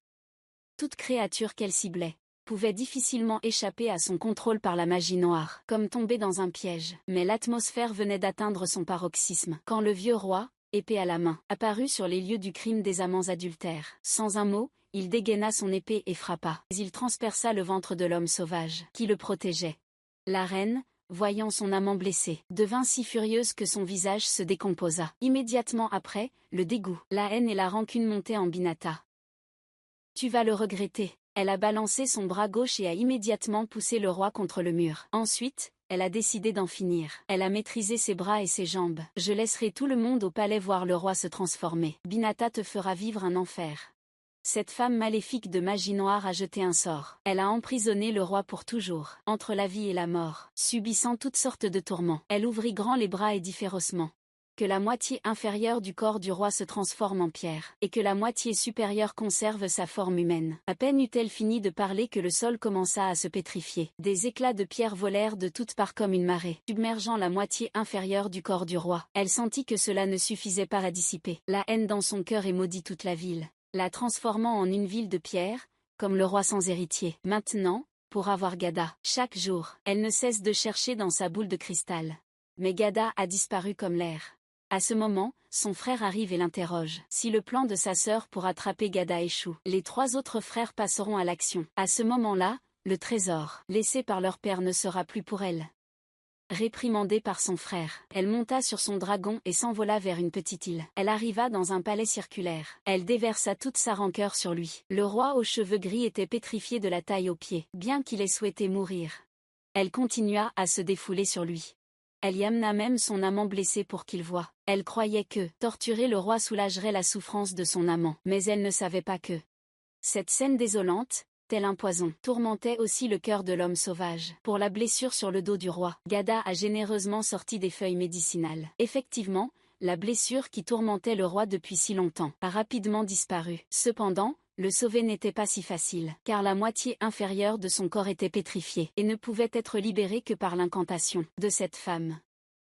Toute créature qu'elle ciblait pouvait difficilement échapper à son contrôle par la magie noire, comme tomber dans un piège. Mais l'atmosphère venait d'atteindre son paroxysme, quand le vieux roi, épée à la main, apparut sur les lieux du crime des amants adultères. Sans un mot, il dégaina son épée et frappa. Il transperça le ventre de l'homme sauvage, qui le protégeait. La reine, voyant son amant blessé, devint si furieuse que son visage se décomposa. Immédiatement après, le dégoût, la haine et la rancune montaient en Binata. « Tu vas le regretter ». Elle a balancé son bras gauche et a immédiatement poussé le roi contre le mur. Ensuite, elle a décidé d'en finir. Elle a maîtrisé ses bras et ses jambes. « Je laisserai tout le monde au palais voir le roi se transformer. Binata te fera vivre un enfer. » Cette femme maléfique de magie noire a jeté un sort. Elle a emprisonné le roi pour toujours, entre la vie et la mort, subissant toutes sortes de tourments. Elle ouvrit grand les bras et dit férocement que la moitié inférieure du corps du roi se transforme en pierre, et que la moitié supérieure conserve sa forme humaine. À peine eut-elle fini de parler que le sol commença à se pétrifier. Des éclats de pierre volèrent de toutes parts comme une marée, submergeant la moitié inférieure du corps du roi. Elle sentit que cela ne suffisait pas à dissiper la haine dans son cœur et maudit toute la ville, la transformant en une ville de pierre, comme le roi sans héritier. Maintenant, pour avoir Gada, chaque jour, elle ne cesse de chercher dans sa boule de cristal. Mais Gada a disparu comme l'air. À ce moment, son frère arrive et l'interroge. Si le plan de sa sœur pour attraper Gada échoue, les 3 autres frères passeront à l'action. À ce moment-là, le trésor, laissé par leur père, ne sera plus pour elle. Réprimandée par son frère, elle monta sur son dragon et s'envola vers une petite île. Elle arriva dans un palais circulaire. Elle déversa toute sa rancœur sur lui. Le roi aux cheveux gris était pétrifié de la taille aux pieds, bien qu'il ait souhaité mourir. Elle continua à se défouler sur lui. Elle y amena même son amant blessé pour qu'il voie. Elle croyait que torturer le roi soulagerait la souffrance de son amant, mais elle ne savait pas que cette scène désolante, tel un poison, tourmentait aussi le cœur de l'homme sauvage. Pour la blessure sur le dos du roi, Gada a généreusement sorti des feuilles médicinales. Effectivement, la blessure qui tourmentait le roi depuis si longtemps a rapidement disparu. Cependant, le sauver n'était pas si facile, car la moitié inférieure de son corps était pétrifiée et ne pouvait être libérée que par l'incantation de cette femme.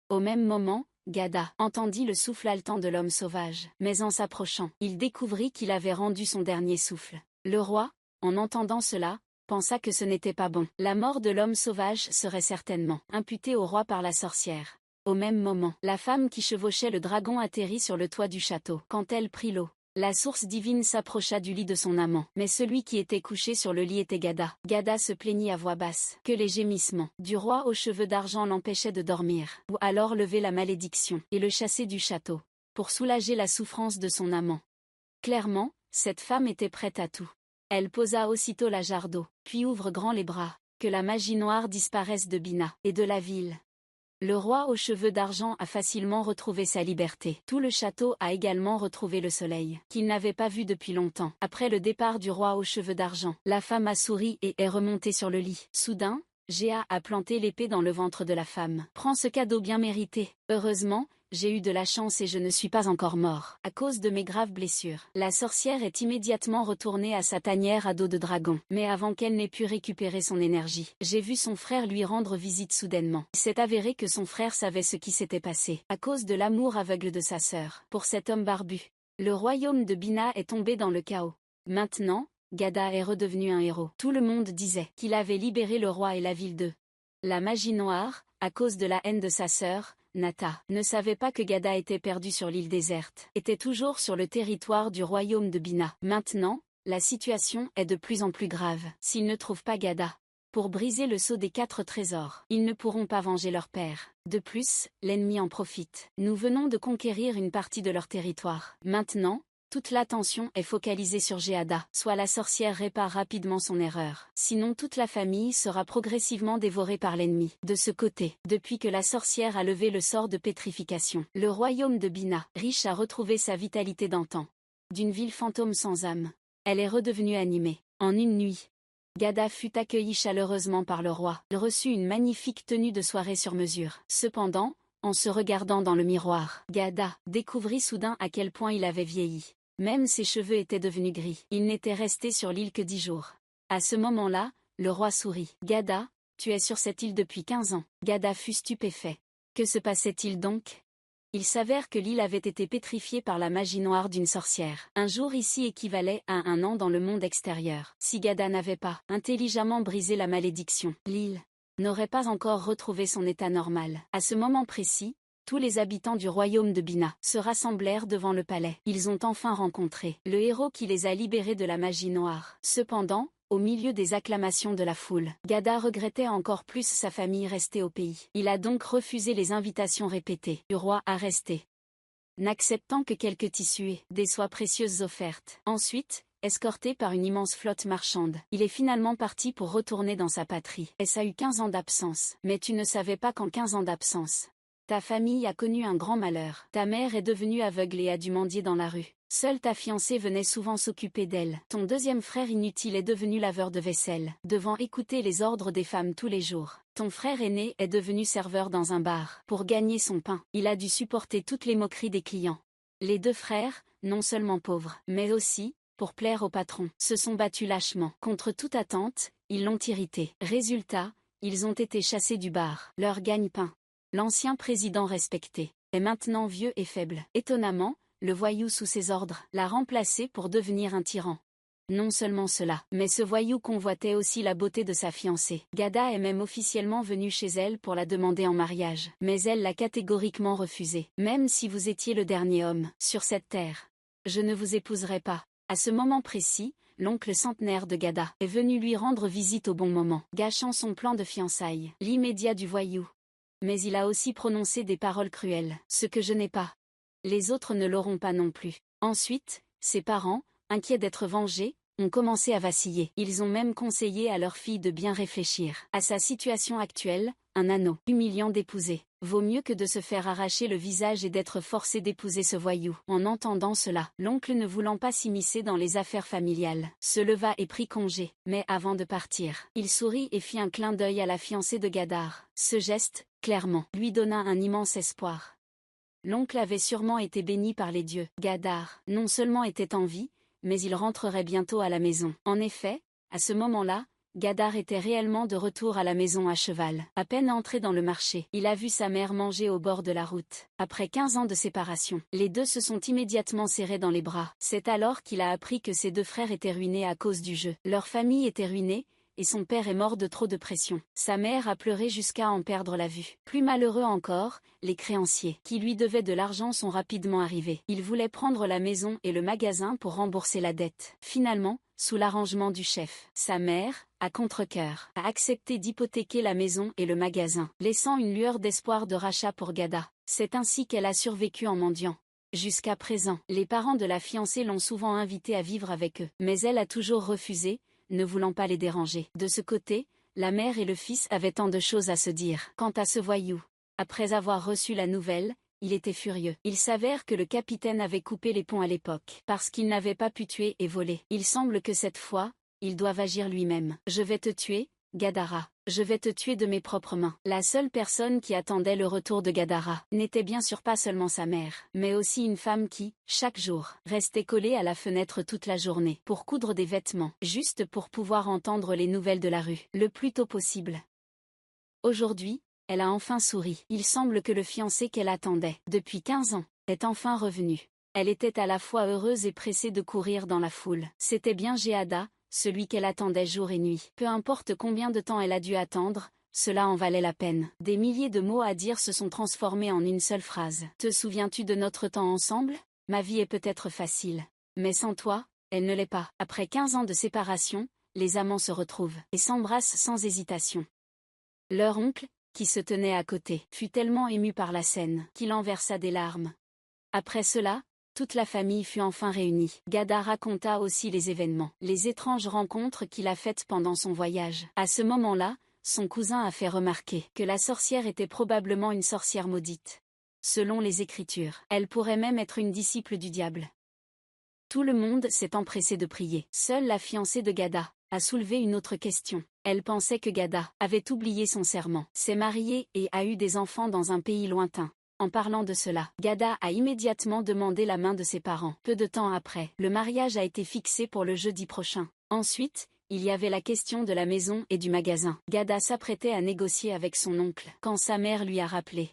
Au même moment, Gada entendit le souffle haletant de l'homme sauvage, mais en s'approchant, il découvrit qu'il avait rendu son dernier souffle. Le roi, en entendant cela, pensa que ce n'était pas bon. La mort de l'homme sauvage serait certainement imputée au roi par la sorcière. Au même moment, la femme qui chevauchait le dragon atterrit sur le toit du château. Quand elle prit l'eau, la source divine s'approcha du lit de son amant, mais celui qui était couché sur le lit était Gada. Gada se plaignit à voix basse que les gémissements du roi aux cheveux d'argent l'empêchaient de dormir, ou alors lever la malédiction et le chasser du château, pour soulager la souffrance de son amant. Clairement, cette femme était prête à tout. Elle posa aussitôt la jarre d'eau, puis ouvre grand les bras, que la magie noire disparaisse de Bina et de la ville. Le roi aux cheveux d'argent a facilement retrouvé sa liberté. Tout le château a également retrouvé le soleil, qu'il n'avait pas vu depuis longtemps. Après le départ du roi aux cheveux d'argent, la femme a souri et est remontée sur le lit. Soudain, Géa a planté l'épée dans le ventre de la femme. Prends ce cadeau bien mérité. Heureusement, j'ai eu de la chance et je ne suis pas encore mort, à cause de mes graves blessures. La sorcière est immédiatement retournée à sa tanière à dos de dragon. Mais avant qu'elle n'ait pu récupérer son énergie, j'ai vu son frère lui rendre visite soudainement. C'est avéré que son frère savait ce qui s'était passé, à cause de l'amour aveugle de sa sœur pour cet homme barbu. Le royaume de Bina est tombé dans le chaos. Maintenant, Gada est redevenu un héros. Tout le monde disait qu'il avait libéré le roi et la ville de la magie noire, à cause de la haine de sa sœur. Nata ne savait pas que Gada était perdu sur l'île déserte, était toujours sur le territoire du royaume de Bina. Maintenant, la situation est de plus en plus grave. S'ils ne trouvent pas Gada pour briser le sceau des 4 trésors, ils ne pourront pas venger leur père. De plus, l'ennemi en profite. Nous venons de conquérir une partie de leur territoire. Maintenant, toute l'attention est focalisée sur Géada, soit la sorcière répare rapidement son erreur. Sinon toute la famille sera progressivement dévorée par l'ennemi. De ce côté, depuis que la sorcière a levé le sort de pétrification, le royaume de Bina, riche a retrouvé sa vitalité d'antan. D'une ville fantôme sans âme, elle est redevenue animée. En une nuit, Gada fut accueilli chaleureusement par le roi. Il reçut une magnifique tenue de soirée sur mesure. Cependant, en se regardant dans le miroir, Gada découvrit soudain à quel point il avait vieilli. Même ses cheveux étaient devenus gris. Il n'était resté sur l'île que 10 jours. À ce moment-là, le roi sourit. Gada, tu es sur cette île depuis 15 ans. Gada fut stupéfait. Que se passait-il donc? Il s'avère que l'île avait été pétrifiée par la magie noire d'une sorcière. Un jour ici équivalait à un an dans le monde extérieur. Si Gada n'avait pas intelligemment brisé la malédiction, l'île n'aurait pas encore retrouvé son état normal. À ce moment précis, tous les habitants du royaume de Bina se rassemblèrent devant le palais. Ils ont enfin rencontré le héros qui les a libérés de la magie noire. Cependant, au milieu des acclamations de la foule, Gada regrettait encore plus sa famille restée au pays. Il a donc refusé les invitations répétées du roi à rester, n'acceptant que quelques tissus et des soies précieuses offertes. Ensuite, escorté par une immense flotte marchande, il est finalement parti pour retourner dans sa patrie. Et ça a eu 15 ans d'absence. Mais tu ne savais pas qu'en 15 ans d'absence, ta famille a connu un grand malheur. Ta mère est devenue aveugle et a dû mendier dans la rue. Seule ta fiancée venait souvent s'occuper d'elle. Ton deuxième frère inutile est devenu laveur de vaisselle, devant écouter les ordres des femmes tous les jours. Ton frère aîné est devenu serveur dans un bar. Pour gagner son pain, il a dû supporter toutes les moqueries des clients. Les 2 frères, non seulement pauvres, mais aussi, pour plaire au patron, se sont battus lâchement. Contre toute attente, ils l'ont irrité. Résultat, ils ont été chassés du bar. Leur gagne-pain, l'ancien président respecté, est maintenant vieux et faible. Étonnamment, le voyou sous ses ordres l'a remplacé pour devenir un tyran. Non seulement cela, mais ce voyou convoitait aussi la beauté de sa fiancée. Gada est même officiellement venu chez elle pour la demander en mariage, mais elle l'a catégoriquement refusé. Même si vous étiez le dernier homme sur cette terre, je ne vous épouserai pas. À ce moment précis, l'oncle centenaire de Gada est venu lui rendre visite au bon moment, gâchant son plan de fiançailles. L'immédiat du voyou. Mais il a aussi prononcé des paroles cruelles. Ce que je n'ai pas, les autres ne l'auront pas non plus. Ensuite, ses parents, inquiets d'être vengés, ont commencé à vaciller. Ils ont même conseillé à leur fille de bien réfléchir à sa situation actuelle. Un anneau humiliant d'épouser vaut mieux que de se faire arracher le visage et d'être forcé d'épouser ce voyou. En entendant cela, l'oncle, ne voulant pas s'immiscer dans les affaires familiales, se leva et prit congé. Mais avant de partir, il sourit et fit un clin d'œil à la fiancée de Gadar. Ce geste, clairement, lui donna un immense espoir. L'oncle avait sûrement été béni par les dieux. Gadar, non seulement était en vie, mais il rentrerait bientôt à la maison. En effet, à ce moment-là, Gadar était réellement de retour à la maison à cheval. À peine entré dans le marché, il a vu sa mère manger au bord de la route. Après 15 ans de séparation, les deux se sont immédiatement serrés dans les bras. C'est alors qu'il a appris que ses deux frères étaient ruinés à cause du jeu. Leur famille était ruinée, et son père est mort de trop de pression. Sa mère a pleuré jusqu'à en perdre la vue. Plus malheureux encore, les créanciers, qui lui devaient de l'argent, sont rapidement arrivés. Ils voulaient prendre la maison et le magasin pour rembourser la dette. Finalement, sous l'arrangement du chef, sa mère, à contre-cœur, a accepté d'hypothéquer la maison et le magasin, laissant une lueur d'espoir de rachat pour Gada. C'est ainsi qu'elle a survécu en mendiant. Jusqu'à présent, les parents de la fiancée l'ont souvent invitée à vivre avec eux, mais elle a toujours refusé, ne voulant pas les déranger. De ce côté, la mère et le fils avaient tant de choses à se dire. Quant à ce voyou, après avoir reçu la nouvelle, il était furieux. Il s'avère que le capitaine avait coupé les ponts à l'époque, parce qu'il n'avait pas pu tuer et voler. Il semble que cette fois, il doive agir lui-même. Je vais te tuer, Gadara. Je vais te tuer de mes propres mains. La seule personne qui attendait le retour de Gadara n'était bien sûr pas seulement sa mère, mais aussi une femme qui, chaque jour, restait collée à la fenêtre toute la journée, pour coudre des vêtements, juste pour pouvoir entendre les nouvelles de la rue, le plus tôt possible. Aujourd'hui, elle a enfin souri. Il semble que le fiancé qu'elle attendait, depuis 15 ans, est enfin revenu. Elle était à la fois heureuse et pressée de courir dans la foule. C'était bien Géada, celui qu'elle attendait jour et nuit. Peu importe combien de temps elle a dû attendre, cela en valait la peine. Des milliers de mots à dire se sont transformés en une seule phrase. Te souviens-tu de notre temps ensemble? Ma vie est peut-être facile. Mais sans toi, elle ne l'est pas. Après 15 ans de séparation, les amants se retrouvent et s'embrassent sans hésitation. Leur oncle, qui se tenait à côté, fut tellement ému par la scène qu'il en versa des larmes. Après cela, toute la famille fut enfin réunie. Gada raconta aussi les événements, les étranges rencontres qu'il a faites pendant son voyage. À ce moment-là, son cousin a fait remarquer que la sorcière était probablement une sorcière maudite. Selon les Écritures, elle pourrait même être une disciple du diable. Tout le monde s'est empressé de prier. Seule la fiancée de Gada a soulevé une autre question. Elle pensait que Gada avait oublié son serment, s'est mariée et a eu des enfants dans un pays lointain. En parlant de cela, Gada a immédiatement demandé la main de ses parents. Peu de temps après, le mariage a été fixé pour le jeudi prochain. Ensuite, il y avait la question de la maison et du magasin. Gada s'apprêtait à négocier avec son oncle, quand sa mère lui a rappelé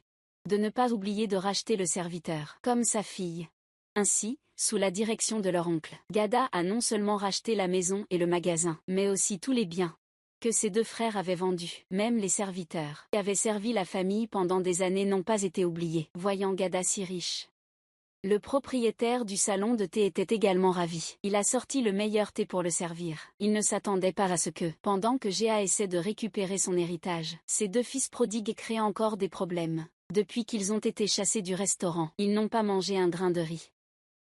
de ne pas oublier de racheter le serviteur, comme sa fille. Ainsi, sous la direction de leur oncle, Gada a non seulement racheté la maison et le magasin, mais aussi tous les biens que ses deux frères avaient vendus. Même les serviteurs qui avaient servi la famille pendant des années n'ont pas été oubliés. Voyant Gada si riche, le propriétaire du salon de thé était également ravi. Il a sorti le meilleur thé pour le servir. Il ne s'attendait pas à ce que, pendant que Géa essaie de récupérer son héritage, ses deux fils prodigues créent encore des problèmes. Depuis qu'ils ont été chassés du restaurant, ils n'ont pas mangé un grain de riz.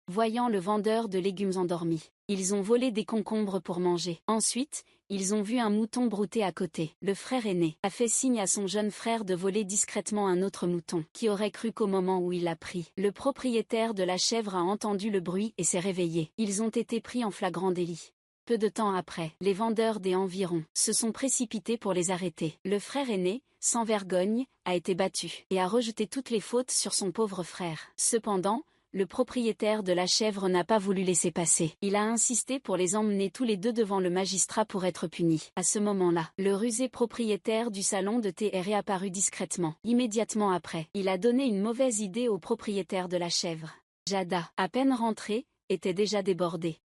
Voyant le vendeur de légumes endormi, ils ont volé des concombres pour manger. Ensuite, ils ont vu un mouton brouter à côté. Le frère aîné a fait signe à son jeune frère de voler discrètement un autre mouton, qui aurait cru qu'au moment où il l'a pris, le propriétaire de la chèvre a entendu le bruit et s'est réveillé. Ils ont été pris en flagrant délit. Peu de temps après, les vendeurs des environs se sont précipités pour les arrêter. Le frère aîné, sans vergogne, a été battu et a rejeté toutes les fautes sur son pauvre frère. Cependant, le propriétaire de la chèvre n'a pas voulu laisser passer. Il a insisté pour les emmener tous les deux devant le magistrat pour être punis. À ce moment-là, le rusé propriétaire du salon de thé est réapparu discrètement. Immédiatement après, il a donné une mauvaise idée au propriétaire de la chèvre. Jada, à peine rentré, était déjà débordé.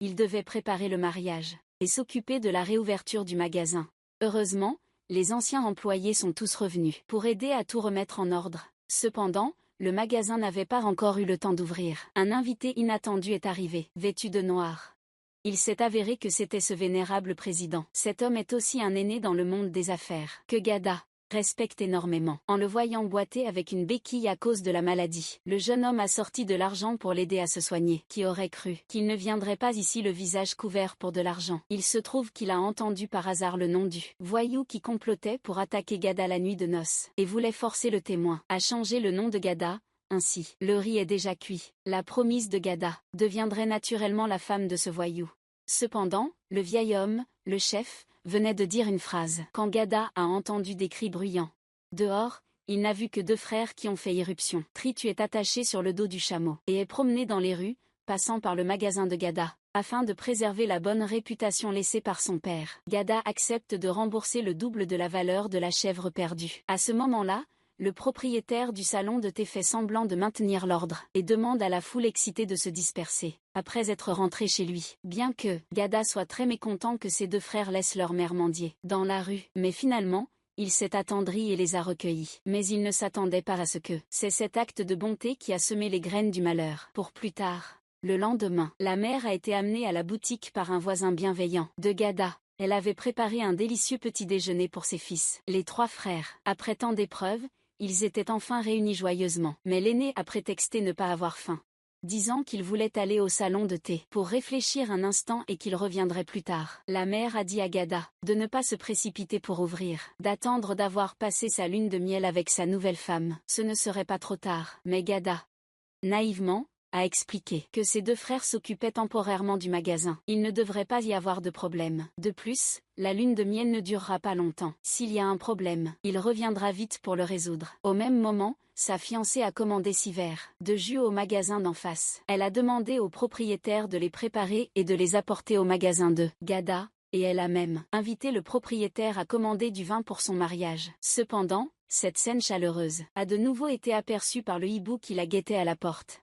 Il devait préparer le mariage et s'occuper de la réouverture du magasin. Heureusement, les anciens employés sont tous revenus pour aider à tout remettre en ordre. Cependant, le magasin n'avait pas encore eu le temps d'ouvrir. Un invité inattendu est arrivé, vêtu de noir. Il s'est avéré que c'était ce vénérable président. Cet homme est aussi un aîné dans le monde des affaires, que Gada respecte énormément. En le voyant boiter avec une béquille à cause de la maladie, le jeune homme a sorti de l'argent pour l'aider à se soigner. Qui aurait cru qu'il ne viendrait pas ici le visage couvert pour de l'argent? Il se trouve qu'il a entendu par hasard le nom du voyou qui complotait pour attaquer Gada la nuit de noces, et voulait forcer le témoin à changer le nom de Gada. Ainsi, le riz est déjà cuit. La promise de Gada deviendrait naturellement la femme de ce voyou. Cependant, le vieil homme, le chef, venait de dire une phrase quand Gada a entendu des cris bruyants. Dehors, il n'a vu que 2 frères qui ont fait irruption. Tritu est attaché sur le dos du chameau et est promené dans les rues, passant par le magasin de Gada, afin de préserver la bonne réputation laissée par son père. Gada accepte de rembourser le double de la valeur de la chèvre perdue. À ce moment-là, le propriétaire du salon de thé fait semblant de maintenir l'ordre et demande à la foule excitée de se disperser, après être rentré chez lui. Bien que Gada soit très mécontent que ses 2 frères laissent leur mère mendier dans la rue, mais finalement, il s'est attendri et les a recueillis. Mais il ne s'attendait pas à ce que c'est cet acte de bonté qui a semé les graines du malheur. Pour plus tard, le lendemain, la mère a été amenée à la boutique par un voisin bienveillant de Gada. Elle avait préparé un délicieux petit déjeuner pour ses fils, les 3 frères. Après tant d'épreuves, ils étaient enfin réunis joyeusement. Mais l'aîné a prétexté ne pas avoir faim, disant qu'il voulait aller au salon de thé pour réfléchir un instant et qu'il reviendrait plus tard. La mère a dit à Gada de ne pas se précipiter pour ouvrir, d'attendre d'avoir passé sa lune de miel avec sa nouvelle femme. Ce ne serait pas trop tard. Mais Gada, naïvement, a expliqué que ses 2 frères s'occupaient temporairement du magasin. Il ne devrait pas y avoir de problème. De plus, la lune de miel ne durera pas longtemps. S'il y a un problème, il reviendra vite pour le résoudre. Au même moment, sa fiancée a commandé 6 verres de jus au magasin d'en face. Elle a demandé au propriétaire de les préparer et de les apporter au magasin de Gada, et elle a même invité le propriétaire à commander du vin pour son mariage. Cependant, cette scène chaleureuse a de nouveau été aperçue par le hibou qui la guettait à la porte.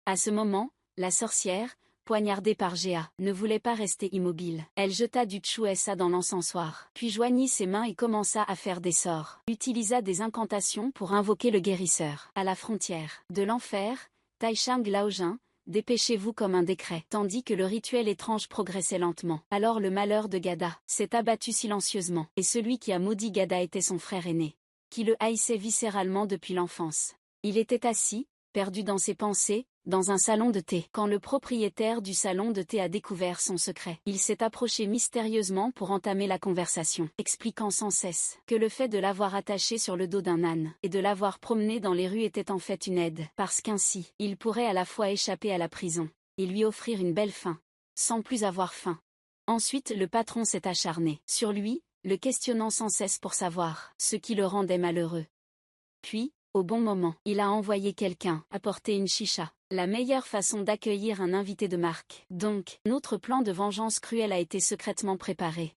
À ce moment, la sorcière, poignardée par Géa, ne voulait pas rester immobile. Elle jeta du tchouessa dans l'encensoir, puis joignit ses mains et commença à faire des sorts. Utilisa des incantations pour invoquer le guérisseur. À la frontière de l'enfer, Taishang Laojin, dépêchez-vous comme un décret. Tandis que le rituel étrange progressait lentement. Alors le malheur de Gada s'est abattu silencieusement. Et celui qui a maudit Gada était son frère aîné, qui le haïssait viscéralement depuis l'enfance. Il était assis, perdu dans ses pensées, dans un salon de thé. Quand le propriétaire du salon de thé a découvert son secret, il s'est approché mystérieusement pour entamer la conversation, expliquant sans cesse que le fait de l'avoir attaché sur le dos d'un âne et de l'avoir promené dans les rues était en fait une aide, parce qu'ainsi, il pourrait à la fois échapper à la prison et lui offrir une belle fin, sans plus avoir faim. Ensuite le patron s'est acharné sur lui, le questionnant sans cesse pour savoir ce qui le rendait malheureux. Puis, au bon moment, il a envoyé quelqu'un apporter une chicha, la meilleure façon d'accueillir un invité de marque. Donc, notre plan de vengeance cruelle a été secrètement préparé.